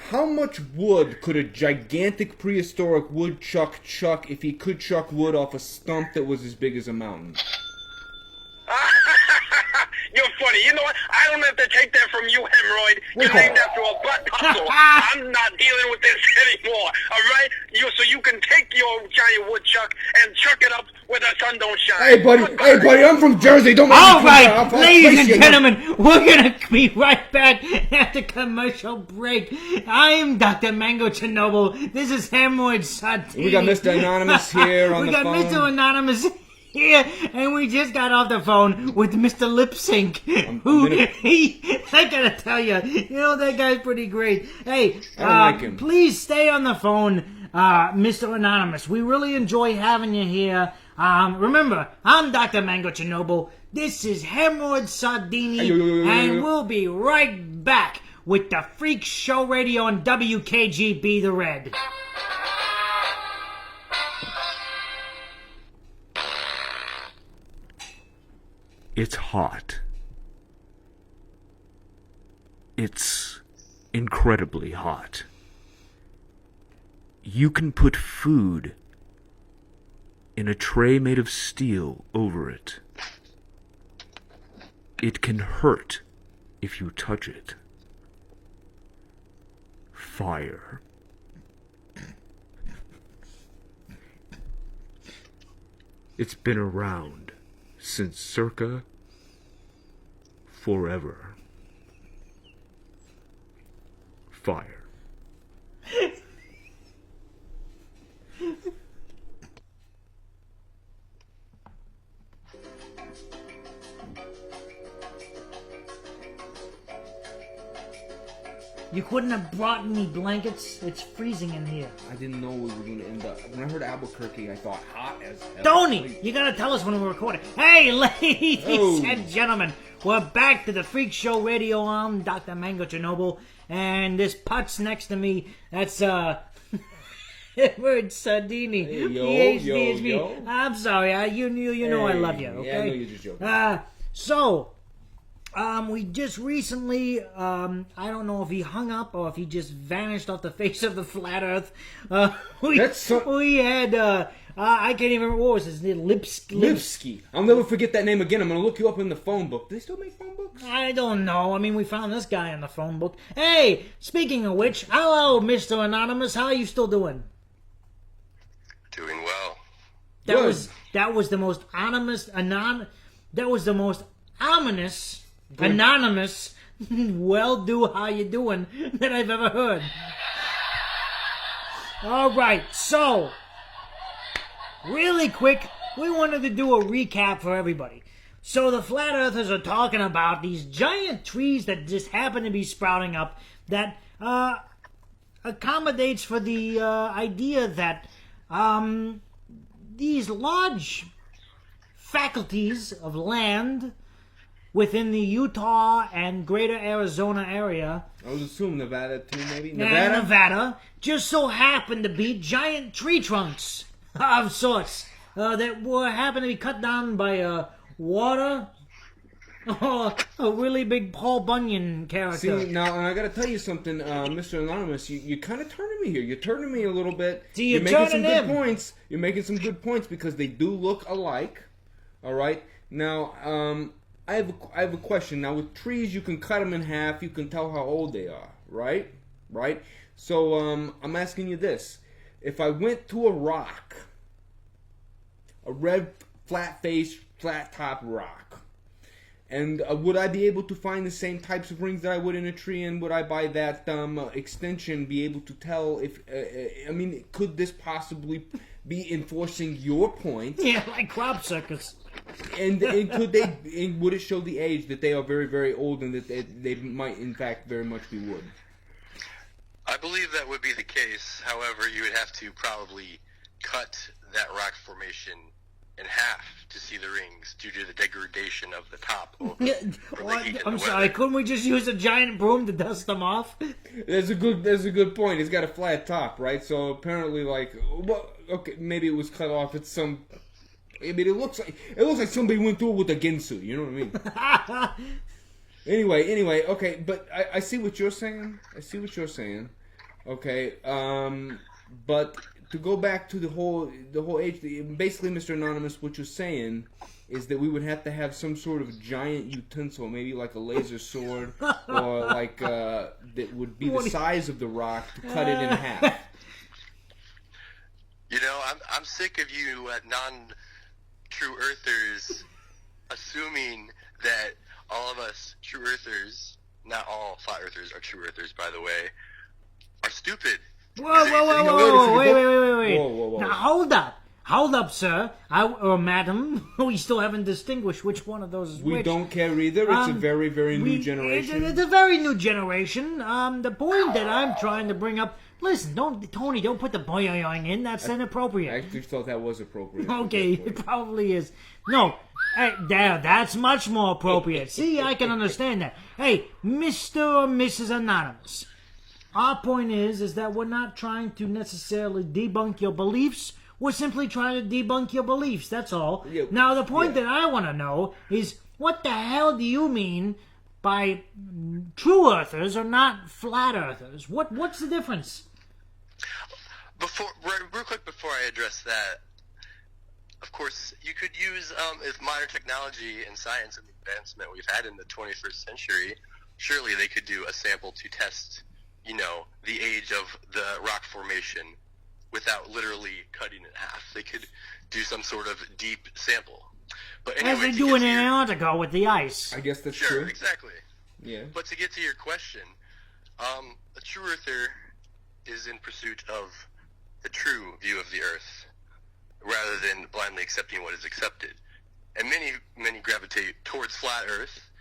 How much wood could a gigantic prehistoric woodchuck chuck if he could chuck wood off a stump that was as big as a mountain? You're funny. You know what? I don't have to take that from you, hemorrhoid. You're named after a butt puzzle. I'm not dealing with this anymore. All right? So you can take your giant woodchuck and chuck it up where the sun don't shine. Hey, buddy, I'm from Jersey. Don't make me All come right, down. I'll ladies place and you. gentlemen, we're gonna be right back after commercial break. I'm Dr. Mango Chernobyl. This is Hemorrhoid Sardini. We got Mr. Anonymous here on We the got phone. Mr. Anonymous here, and we just got off the phone with Mr. Lip Sync, I gotta tell you, that guy's pretty great. Hey, I don't like him. Please stay on the phone, Mr. Anonymous. We really enjoy having you here. Remember, I'm Dr. Mango Chernobyl. This is Hemorrhoid Sardini, and we'll be right back with the Freak Show Radio on WKGB The Red. It's hot. It's incredibly hot. You can put food in a tray made of steel over it. It can hurt if you touch it. Fire. It's been around since circa forever. Fire. You couldn't have brought me blankets? It's freezing in here. I didn't know we were going to end up... When I heard Albuquerque, I thought hot as hell. Tony, you gotta tell us when we're recording. Hey, ladies and gentlemen, we're back to the Freak Show Radio. I'm Dr. Mango Chernobyl, and this putz next to me, that's, Edward Sardini. Hey, yo, PhD. yo. I'm sorry, you know I love you, okay? Yeah, I know you're just joking. We just recently, I don't know if he hung up or if he just vanished off the face of the flat Earth. We had, I can't even remember, what was his name? Lipsky. I'll never forget that name again. I'm going to look you up in the phone book. Do they still make phone books? I don't know. I mean, we found this guy in the phone book. Hey, speaking of which, hello, Mr. Anonymous. How are you still doing? Doing well. That was the most ominous, anonymous, how you doing that I've ever heard. All right, so really quick, we wanted to do a recap for everybody. So the flat earthers are talking about these giant trees that just happen to be sprouting up that accommodates for the idea that these large faculties of land within the Utah and greater Arizona area. I was assuming Nevada too, maybe? Nevada just so happen to be giant tree trunks of sorts that were happen to be cut down by water or a really big Paul Bunyan character. See, now, and I gotta tell you something, Mr. Anonymous, you're kind of turning me here. You're turning me a little bit. See, you're making some good points. You're making some good points because they do look alike. All right? Now, I have a question. Now, with trees, you can cut them in half. You can tell how old they are, right? Right? So, I'm asking you this. If I went to a rock, a red, flat-faced, flat-top rock, and would I be able to find the same types of rings that I would in a tree? And would I, by that extension, be able to tell if... could this possibly be enforcing your point? Yeah, like crop circus. And could they? And would it show the age that they are very, very old, and that they might, in fact, very much be wood? I believe that would be the case. However, you would have to probably cut that rock formation in half to see the rings due to the degradation of the top. I'm sorry, couldn't we just use a giant broom to dust them off? That's a good point. It's got a flat top, right? So apparently, okay, maybe it was cut off at some... I mean, it looks like somebody went through it with a Ginsu. You know what I mean? Anyway, okay, but I see what you're saying. Okay, but to go back to the whole age, basically, Mr. Anonymous, what you're saying is that we would have to have some sort of giant utensil, maybe like a laser sword, or like that would be the size of the rock to cut it in half. You know, I'm sick of you non-true earthers assuming that all of us true earthers, not all flat earthers are true earthers, by the way, are stupid. Whoa, wait. Whoa. Now, hold up, sir. Or madam. We still haven't distinguished which one of those is which. We don't care either. It's a very, very new generation. It's a very new generation. The point that I'm trying to bring up... Listen, Tony, don't put the boing in. That's inappropriate. I actually thought that was appropriate. Okay, it probably is. No, hey, that's much more appropriate. See, I can understand that. Hey, Mr. or Mrs. Anonymous, our point is that we're not trying to necessarily debunk your beliefs. We're simply trying to debunk your beliefs. That's all. Yeah, now, the point that I want to know is, what the hell do you mean by true earthers or not flat earthers? What's the difference? Real quick before I address that, of course, you could use, if modern technology and science and the advancement we've had in the 21st century, surely they could do a sample to test, the age of the rock formation without literally cutting it in half. They could do some sort of deep sample. But anyway, as they do in Antarctica with the ice. I guess that's true. Sure, exactly. Yeah. But to get to your question, a true earther is in pursuit of the true view of the Earth, rather than blindly accepting what is accepted. And many gravitate towards flat Earth.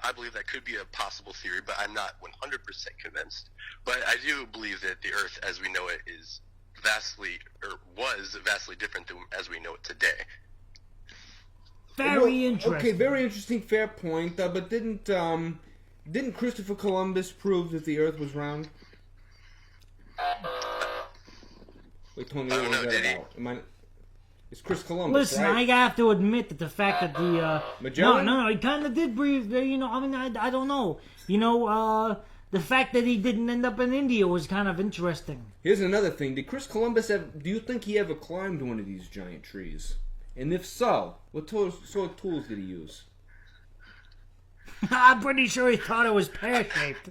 I believe that could be a possible theory, but I'm not 100% convinced. But I do believe that the Earth, as we know it, was vastly different than as we know it today. Very interesting. Okay, very interesting, fair point. But didn't Christopher Columbus prove that the Earth was round? Wait, Tony, what was that about? It's Chris Columbus, Listen, right? I have to admit that the fact that the Magellan? no, he kind of did breathe. I mean, I don't know. The fact that he didn't end up in India was kind of interesting. Here's another thing. Did Chris Columbus do you think he ever climbed one of these giant trees? And if so, what sort of tools did he use? I'm pretty sure he thought it was pear-shaped.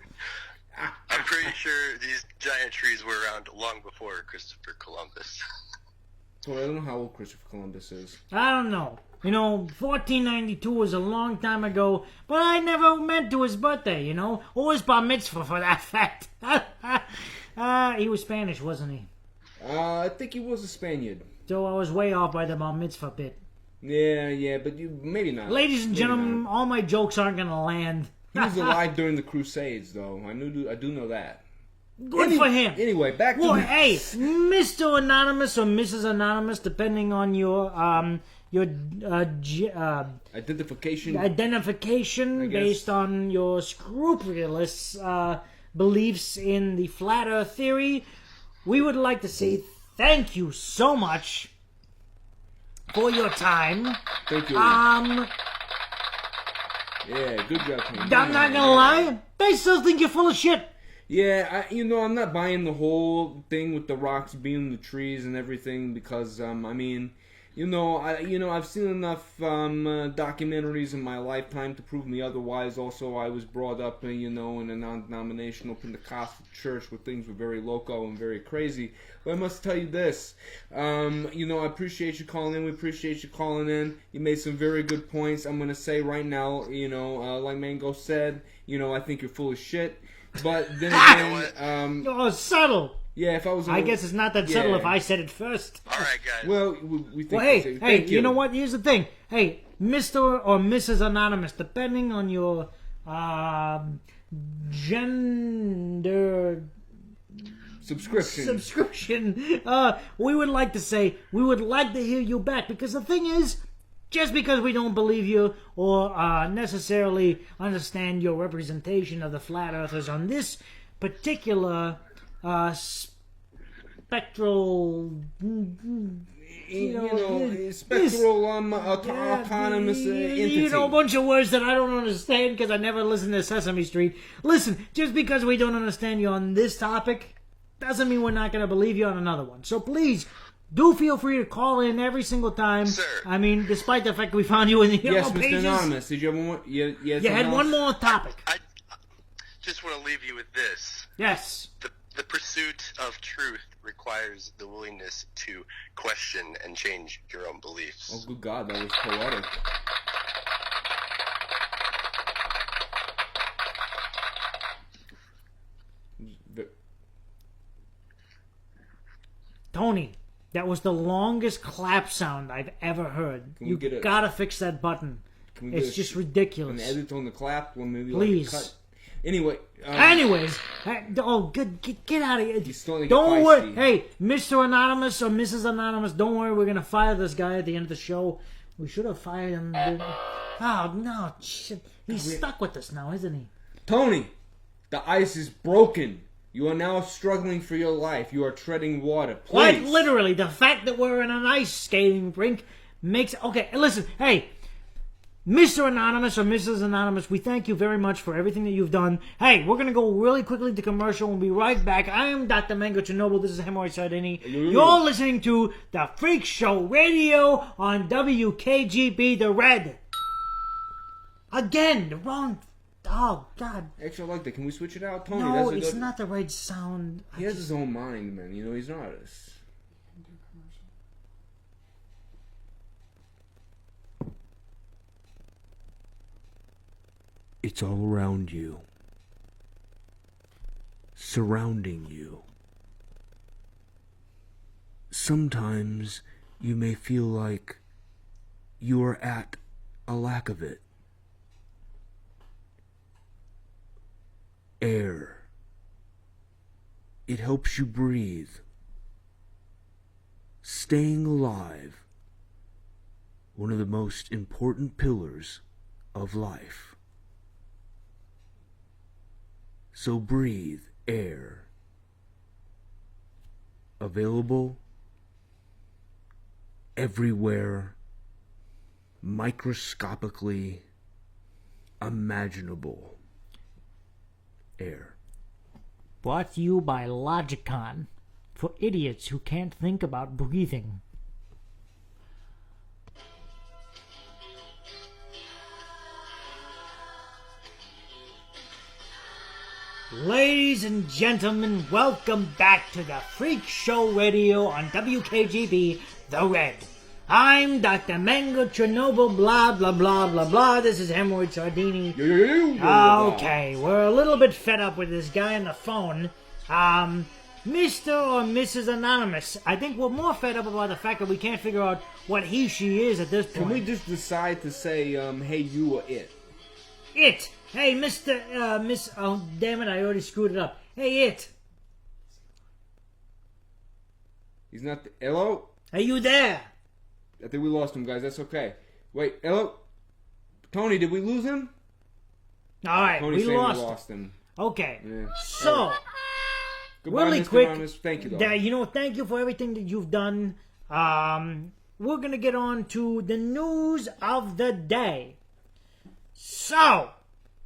I'm pretty sure these giant trees were around long before Christopher Columbus. So I don't know how old Christopher Columbus is. I don't know. 1492 was a long time ago, but I never meant to his birthday, or his bar mitzvah for that fact. He was Spanish, wasn't he? I think he was a Spaniard. So I was way off by the bar mitzvah bit. Yeah, but maybe not. Ladies and Maybe gentlemen, not. all my jokes aren't gonna land. He was alive during the Crusades, though. I do know that. Good for him. Anyway, back to Well, hey, Mr. Anonymous or Mrs. Anonymous, depending on your identification. identification I guess. based on your scrupulous beliefs in the flat Earth theory, we would like to say thank you so much for your time. Thank you. Yeah, good job. I'm not gonna lie, they still think you're full of shit. Yeah, I'm not buying the whole thing with the rocks being the trees and everything because, I've seen enough documentaries in my lifetime to prove me otherwise. Also, I was brought up, in a non-denominational Pentecostal church where things were very loco and very crazy. But I must tell you this, I appreciate you calling in. We appreciate you calling in. You made some very good points. I'm going to say right now, like Mango said, I think you're full of shit. But then again, Oh, subtle. yeah, if I was, I guess it's not that subtle if I said it first. All right, guys. Well, we think. Well, hey, thank you know what? Here's the thing. Hey, Mr. or Mrs. Anonymous, depending on your gender subscription, we would like to say we would like to hear you back, because the thing is, just because we don't believe you or necessarily understand your representation of the flat earthers on this particular spectral, spectral autonomous entity. a bunch of words that I don't understand because I never listened to Sesame Street. Listen, just because we don't understand you on this topic doesn't mean we're not going to believe you on another one. So please, do feel free to call in every single time. Sir. I mean, despite the fact we found you in the Yes, yellow Mr. pages. Anonymous. Did you have one more? You had one more topic. I just want to leave you with this. Yes. The pursuit of truth requires the willingness to question and change your own beliefs. Oh, good God, that was poetic. Tony, that was the longest clap sound I've ever heard. we You get a- gotta fix that button. Can we get It's a- just An ridiculous. edit on the clap? Well, maybe Please. Like a cut. Anyway. Anyways, good. Get out of here. He's starting to get Don't worry. feisty. Hey, Mr. Anonymous or Mrs. Anonymous, don't worry. We're gonna fire this guy at the end of the show. We should have fired him. Oh no, shit. He's stuck with us now, isn't he? Tony, the ice is broken. You are now struggling for your life. You are treading water. Please. Quite literally, the fact that we're in an ice skating rink makes... Okay, listen, hey, Mr. Anonymous or Mrs. Anonymous, we thank you very much for everything that you've done. Hey, we're going to go really quickly to commercial. We'll be right back. I am Dr. Mango Chernobyl. This is Hemorrhoid Sardini. You're listening to The Freak Show Radio on WKGB The Red. Again, the wrong... Oh, God. Actually, I like that. Can we switch it out? Tony, No, that's a it's good... not the right sound. He has his own mind, man. He's an artist. It's all around you, surrounding you. Sometimes you may feel like you are at a lack of it. Air. It helps you breathe. Staying alive. One of the most important pillars of life. So breathe air. Available everywhere microscopically imaginable air. Brought to you by Logicon, for idiots who can't think about breathing. Ladies and gentlemen, welcome back to the Freak Show Radio on WKGB, The Red. I'm Dr. Mango Chernobyl, blah, blah, blah, blah, blah. This is Hemorrhoid Sardini. Okay, we're a little bit fed up with this guy on the phone. Mr. or Mrs. Anonymous. I think we're more fed up about the fact that we can't figure out what he, she is at this point. Can we just decide to say, hey, you or it? It. Hey, Miss, oh, damn it, I already screwed it up. Hey, it. He's not, hello? Are you there? I think we lost him, guys. That's okay. Wait, hello? Tony, did we lose him? All right, Tony's we saying lost him. Okay, Yeah. so, Goodbye, really Mr. quick, Anonymous. Thank you, though. thank you for everything that you've done. We're going to get on to the news of the day. So,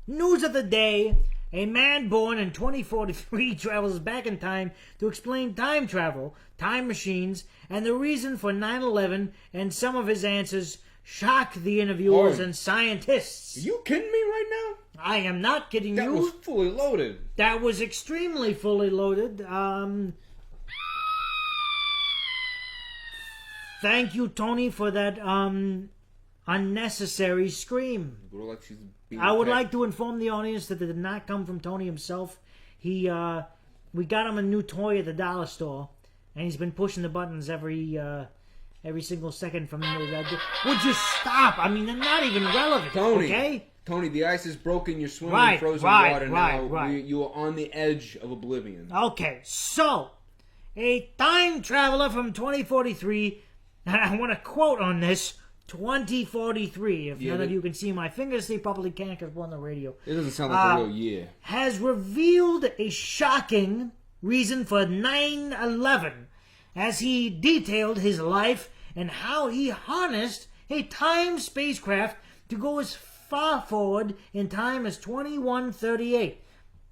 news of the day. A man born in 2043 travels back in time to explain time travel, time machines, and the reason for 9/11, and some of his answers shock the interviewers and scientists. Are you kidding me right now? I am not kidding That you. was fully loaded. That was extremely fully loaded. Thank you, Tony, for that unnecessary scream. Like she's being I would attacked. like to inform the audience that it did not come from Tony himself. We got him a new toy at the dollar store, and he's been pushing the buttons every single second from the. Would you stop? I mean, they're not even relevant. Tony, okay? Tony, the ice is broken. You're swimming Right, in frozen right, water right, now. right. You are on the edge of oblivion. Okay, so a time traveler from 2043, and I want to quote on this. 2043, if none of you can see my fingers, they probably can't because we're on the radio. It doesn't sound like a real year. Has revealed a shocking reason for 9/11 as he detailed his life and how he harnessed a time spacecraft to go as far forward in time as 2138.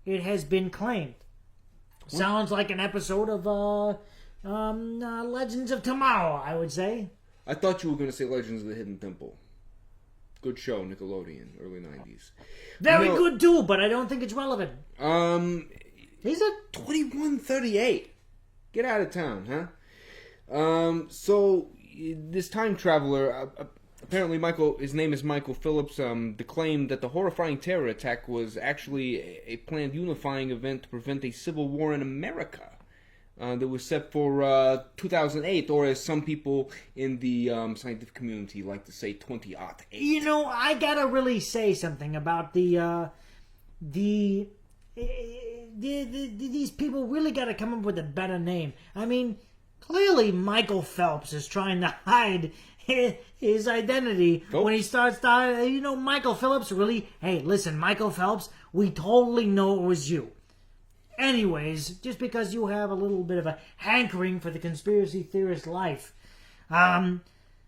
It has been claimed. Sounds like an episode of Legends of Tomorrow, I would say. I thought you were going to say Legends of the Hidden Temple. Good show, Nickelodeon, early 90s. Very good too, but I don't think it's relevant. Is it? 2138. Get out of town, huh? So, this time traveler, apparently his name is Michael Phillips, declaimed that the horrifying terror attack was actually a planned unifying event to prevent a civil war in America. That was set for 2008, or as some people in the scientific community like to say, 2008. You know, I gotta really say something about these people really gotta come up with a better name. I mean, clearly Michael Phelps is trying to hide his identity when he starts, Michael Phillips really, hey, listen, Michael Phelps, we totally know it was you. Anyways, just because you have a little bit of a hankering for the conspiracy theorist life.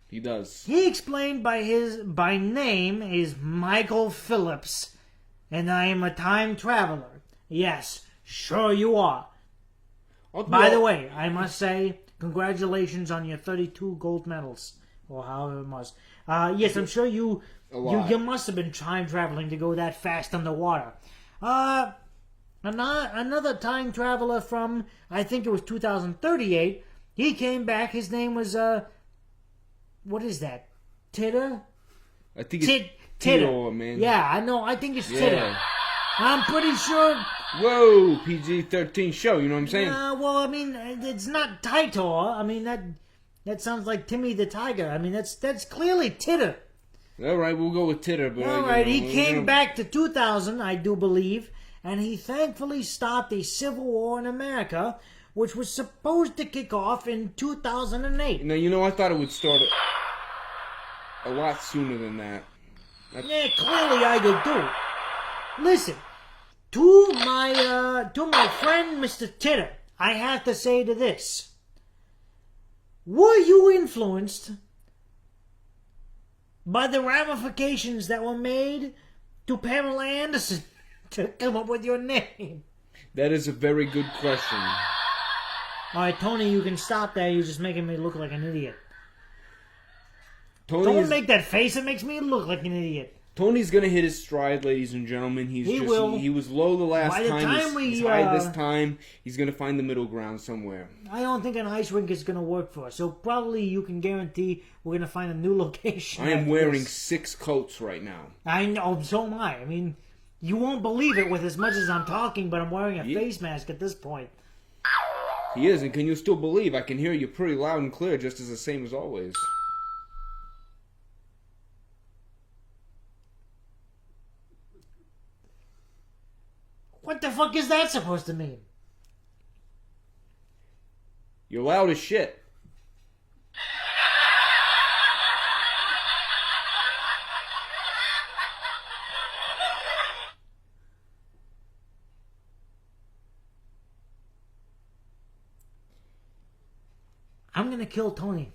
He does. He explained by name is Michael Phillips, and I am a time traveler. Yes, sure you are. By the way, I must say, congratulations on your 32 gold medals, or however it was. Yes, I'm sure you must have been time traveling to go that fast underwater. Another time traveler from, I think it was 2038, he came back, his name was, what is that? Titter? I think it's Titter, man. Yeah, I know, I think it's Titter. I'm pretty sure... Whoa, PG-13 show, you know what I'm saying? Well, I mean, it's not Titor. I mean, that sounds like Timmy the Tiger. I mean, that's clearly Titter. All right, we'll go with Titter. But all right, he came back to 2000, I do believe, and he thankfully stopped a civil war in America, which was supposed to kick off in 2008. Now, I thought it would start a lot sooner than that. Yeah, clearly I did too. Listen, to my friend Mr. Titter, I have to say to this. were you influenced by the ramifications that were made to Pamela Anderson to come up with your name? That is a very good question. All right, Tony, you can stop there. You're just making me look like an idiot. Tony's, Don't make that face. It makes me look like an idiot. Tony's gonna hit his stride, ladies and gentlemen. He was low the last By the time he's high this time. He's gonna find the middle ground somewhere. I don't think an ice rink is going to work for us. So probably you can guarantee we're going to find a new location. I am after wearing this. 6 coats right now. I know, so am I. I mean, you won't believe it with as much as I'm talking, but I'm wearing a face mask at this point. He is, and can you still believe? I can hear you pretty loud and clear, just as the same as always. What the fuck is that supposed to mean? You're loud as shit. I'm going to kill Tony.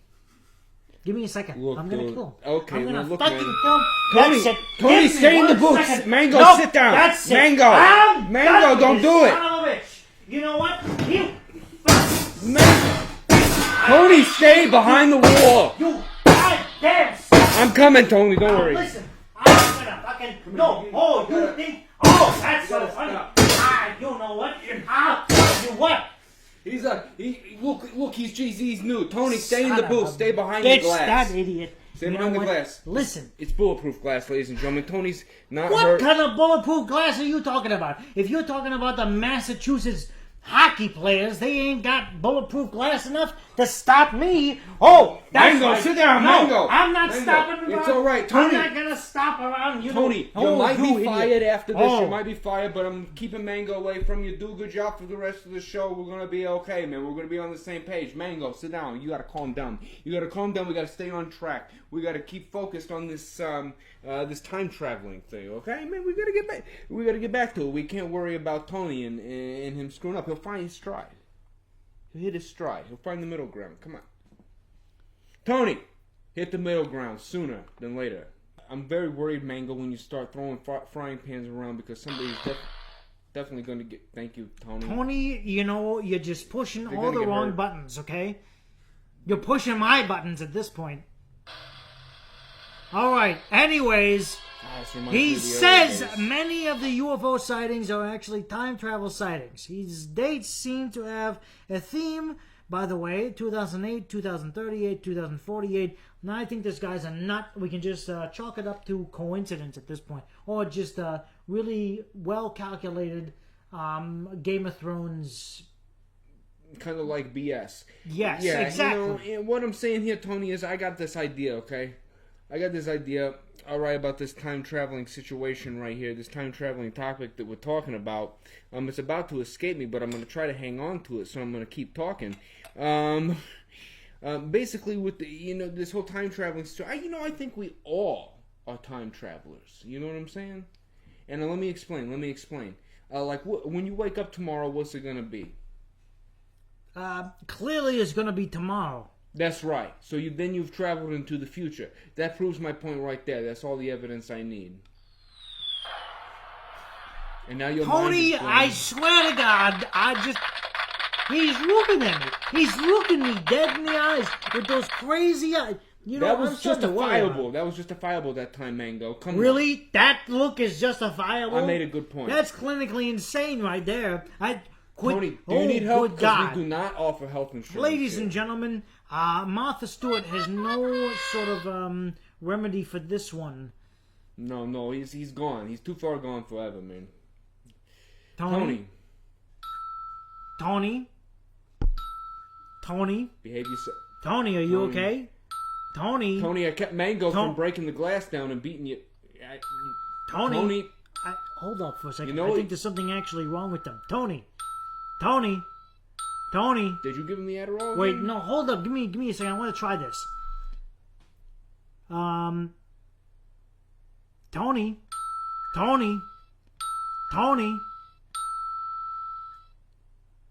Give me a second. Look, I'm going to dude. kill him. Okay, I'm well, gonna look, fucking man. kill him. Tony, That's it. Tony, Give me stay in the 1 booth. second. Mango, Nope, sit down. That's it. Mango. I'm Mango, done don't with do this it. son of a bitch. You know what? Tony, stay behind the wall. You goddamn son. I'm coming, Tony. Don't worry. Listen, I'm gonna fucking no. Oh, you think? Oh, that's so funny. You know what? I'll tell you what. He's look. He's new. Tony, stay in Son the of booth. a Stay behind the bitch, glass. that idiot. Stay You know behind the what? glass. Listen. It's bulletproof glass, ladies and gentlemen. Tony's not What hurt. kind of bulletproof glass are you talking about? If you're talking about the Massachusetts hockey players, they ain't got bulletproof glass enough to stop me. Oh, that's Mango, right. sit down, No, Mango. I'm not Mango, stopping around. it's all right, Tony. I'm not gonna stop around you. Tony, Oh, you might be idiot. fired after this. Oh. You might be fired, but I'm keeping Mango away from you. Do a good job for the rest of the show. We're gonna be okay, man. We're gonna be on the same page. Mango, sit down. You gotta calm down. You gotta calm down. We gotta stay on track. We gotta keep focused on this this time traveling thing. Okay, man. We gotta get back. We gotta get back to it. We can't worry about Tony and him screwing up. He'll find his stride. He'll hit his stride. He'll find the middle ground. Come on, Tony. Hit the middle ground sooner than later. I'm very worried, Mango, when you start throwing frying pans around because somebody's definitely going to get... Thank you, Tony. Tony, you know, you're just pushing They're all gonna the get wrong hurt. buttons, okay? You're pushing my buttons at this point. All right, anyways, Ah, this reminds me he of the says airwaves. many of the UFO sightings are actually time travel sightings. His dates seem to have a theme, by the way, 2008, 2038, 2048. Now I think this guy's a nut. We can just chalk it up to coincidence at this point. Or just a really well-calculated Game of Thrones... Kind of like BS. Yes, Yeah, exactly. You know, and what I'm saying here, Tony, is I got this idea, okay? I got this idea, all right, about this time-traveling situation right here, this time-traveling topic that we're talking about. It's about to escape me, but I'm going to try to hang on to it, so I'm going to keep talking. Basically, with the, this whole time-traveling story, I think we all are time travelers. You know what I'm saying? And let me explain. When you wake up tomorrow, what's it going to be? Clearly it's going to be tomorrow. That's right. So you've traveled into the future. That proves my point right there. That's all the evidence I need. And now your Tony, mind is I swear to God, he's looking at me. He's looking me dead in the eyes with those crazy eyes. You know, that I'm was starting to worry about justifiable. it. That was justifiable that time, Mango. Come on. Really? That look is justifiable? I made a good point. That's clinically insane right there. Tony, do you need help? Good God. We do not offer health insurance. Ladies here. and gentlemen, Martha Stewart has no sort of remedy for this one. No, he's gone. He's too far gone forever, man. Tony. Behave yourself. Tony, are you Tony. okay? Tony, I kept Mango from breaking the glass down and beating you. Tony. Hold up for a second. I think there's something actually wrong with them. Tony. Did you give him the Adderall? Wait, again? no, hold up. Give me a second. I want to try this. Tony.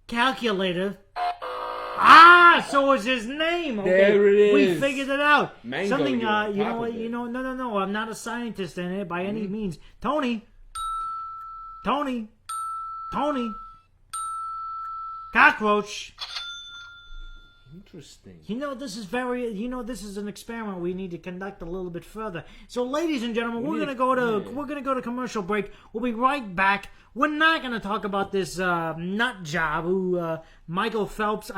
Calculator. So it's his name. Okay. There it We is. figured it out. Mango, Something, you're on you top know what? of it. You know, no. I'm not a scientist in it by any means. Tony. Cockroach. Interesting. This is an experiment we need to conduct a little bit further. So, ladies and gentlemen, we're gonna go to commercial break. We'll be right back. We're not gonna talk about this nut job who Michael Phillips.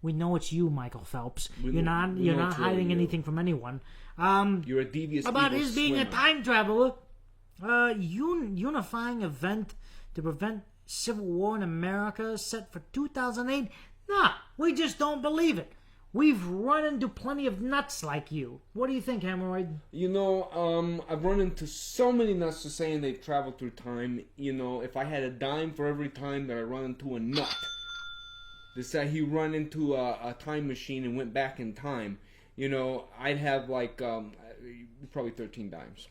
We know it's you, Michael Phelps. You're not hiding anything from anyone. You're a devious About evil his being a swimmer. time traveler, unifying event to prevent civil war in America set for 2008. Nah, we just don't believe it. We've run into plenty of nuts like you. What do you think, Hemorrhoid? I've run into so many nuts to saying they've traveled through time. If I had a dime for every time that I run into a nut, to say he run into a time machine and went back in time, I'd have probably 13 dimes.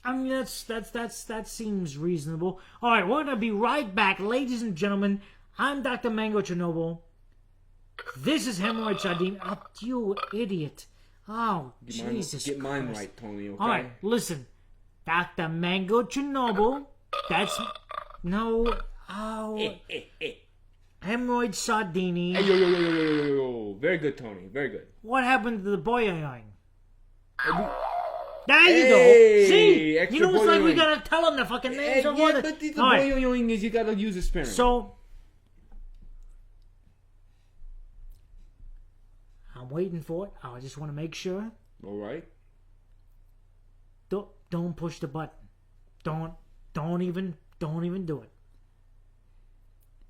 I mean, that seems reasonable. All right, we're gonna be right back, ladies and gentlemen. I'm Dr. Mango Chernobyl. This is Hemorrhoid Sardine. Oh, you idiot! Oh, Jesus Get mine Christ. right, Tony. Okay. All right, listen, Dr. Mango Chernobyl. That's no. Oh, Hemorrhoid Sardini. Hey, yo. Very good, Tony. Very good. What happened to the boyoing? There you Hey, go. See, extra you know, it's like we boyoing. gotta tell them the fucking names of Yeah, what. but the All right. boyoing is you gotta use a sparing. So, I'm waiting for it. I just want to make sure. All right. Don't push the button. Don't even do it.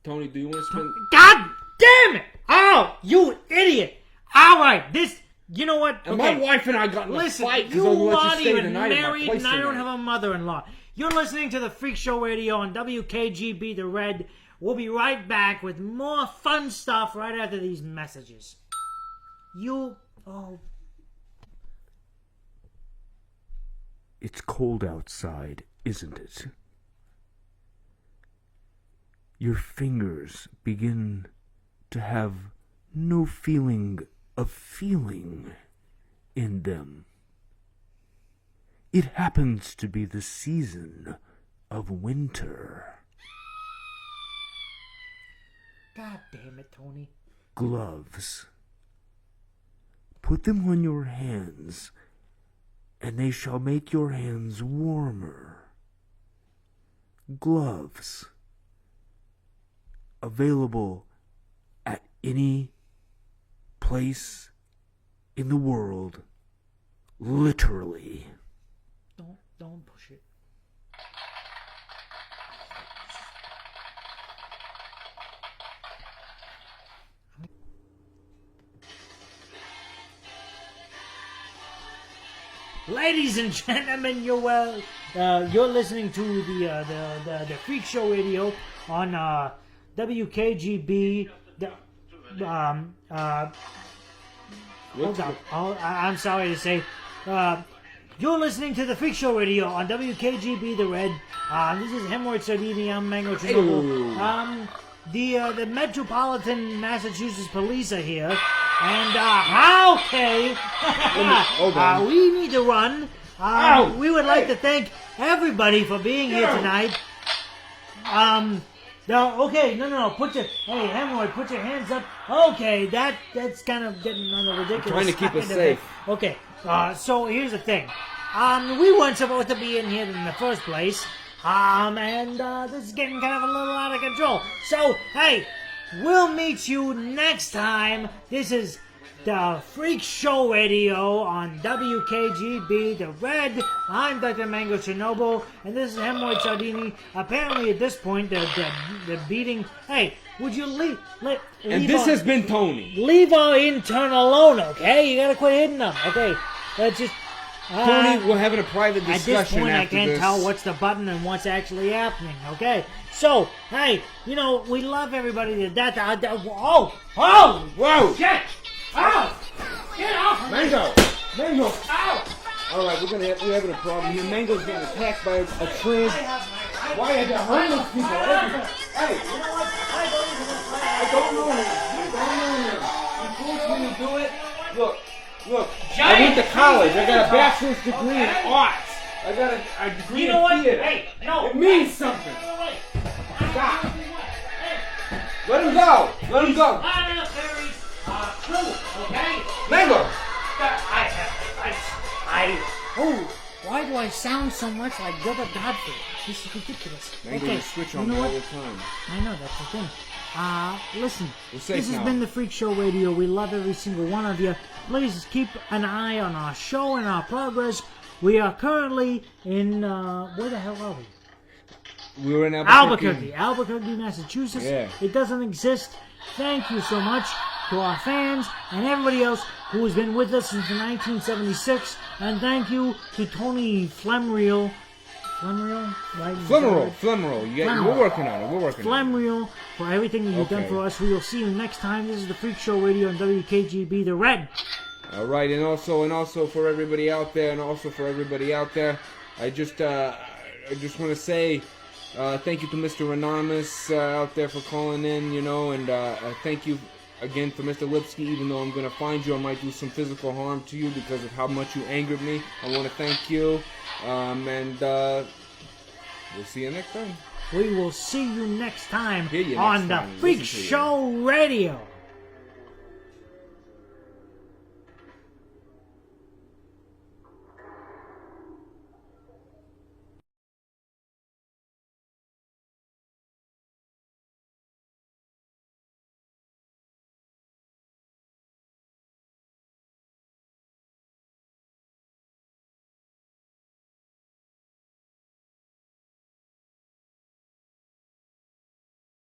Tony, do you want to spend... God damn it! Oh, you idiot! All right, this. You know what? And my wife and I got in a Listen, fight you because I let you aren't stay even the night at my married, place and I don't tonight. have a mother-in-law. You're listening to the Freak Show Radio on WKGB The Red. We'll be right back with more fun stuff right after these messages. It's cold outside, isn't it? Your fingers begin to have no feeling of feeling in them. It happens to be the season of winter. God damn it, Tony. Gloves. Put them on your hands, and they shall make your hands warmer. Gloves. Available at any place in the world, literally. Don't push it. Ladies and gentlemen, you're listening to the Freak Show Radio on WKGB. Hold on. I'm sorry to say. You're listening to the Freak Show Radio on WKGB The Red. This is Hemorrhoid Sardini. I'm Mango Chernobyl. The Metropolitan Massachusetts Police are here. And, okay. Hold on. We need to run. We would like to thank everybody for being here tonight. Okay, no. Hey, Hemorrhoid, put your hands up. Okay, that's kind of getting on the ridiculous I'm trying to keep us side of it. safe. Okay, so here's the thing. We weren't supposed to be in here in the first place. And this is getting kind of a little out of control. So, hey, we'll meet you next time. This is the Freak Show Radio on WKGB The Red. I'm Dr. Mango Chernobyl, and this is Hemorrhoid Sardini. Apparently, at this point, they're beating. Hey, would you leave? And this has been Tony. Leave our intern alone, okay? You gotta quit hitting them, okay? Let's just. Tony, we're having a private At discussion this point, I after can't this. tell what's the button and what's actually happening, okay? So, hey, we love everybody to death. Whoa! Shit! Oh! Get off of me! Mango! Ow! Alright, we're having a problem here. Mango's getting attacked by a train. Why are there homeless people everywhere? Hey, you know what? I don't know him. You don't know him. You forced me to do it. Look. I went to college. I got a bachelor's degree in arts. I got a degree You know in what? theater. Hey, no. It means something. Stop. Let him go. Let him go. Anna Perry's true, okay? Mango. Oh, why do I sound so much like Gilbert Godfrey? This is ridiculous. Mango, Okay, you switch you on know me all what? the time. I know, that's the thing. Listen, We're safe this has now. been the Freak Show Radio. We love every single one of you. Please keep an eye on our show and our progress. We are currently in, where the hell are we? We were in Albuquerque, Massachusetts. Yeah. It doesn't exist. Thank you so much to our fans and everybody else who has been with us since 1976. And thank you to Tony Flemriel. Flemriel? Right? Flemmerl. We're working on it. Flemriel for everything that you've done Okay. for us. We will see you next time. This is the Freak Show Radio on WKGB, The Red. All right, and also for everybody out there, I just want to say thank you to Mr. Anonymous out there for calling in, and thank you again for Mr. Lipsky. Even though I'm going to find you, I might do some physical harm to you because of how much you angered me. I want to thank you, and we'll see you next time. We will see you next time Hear you on next time. the Freak Listen to you. Show Radio.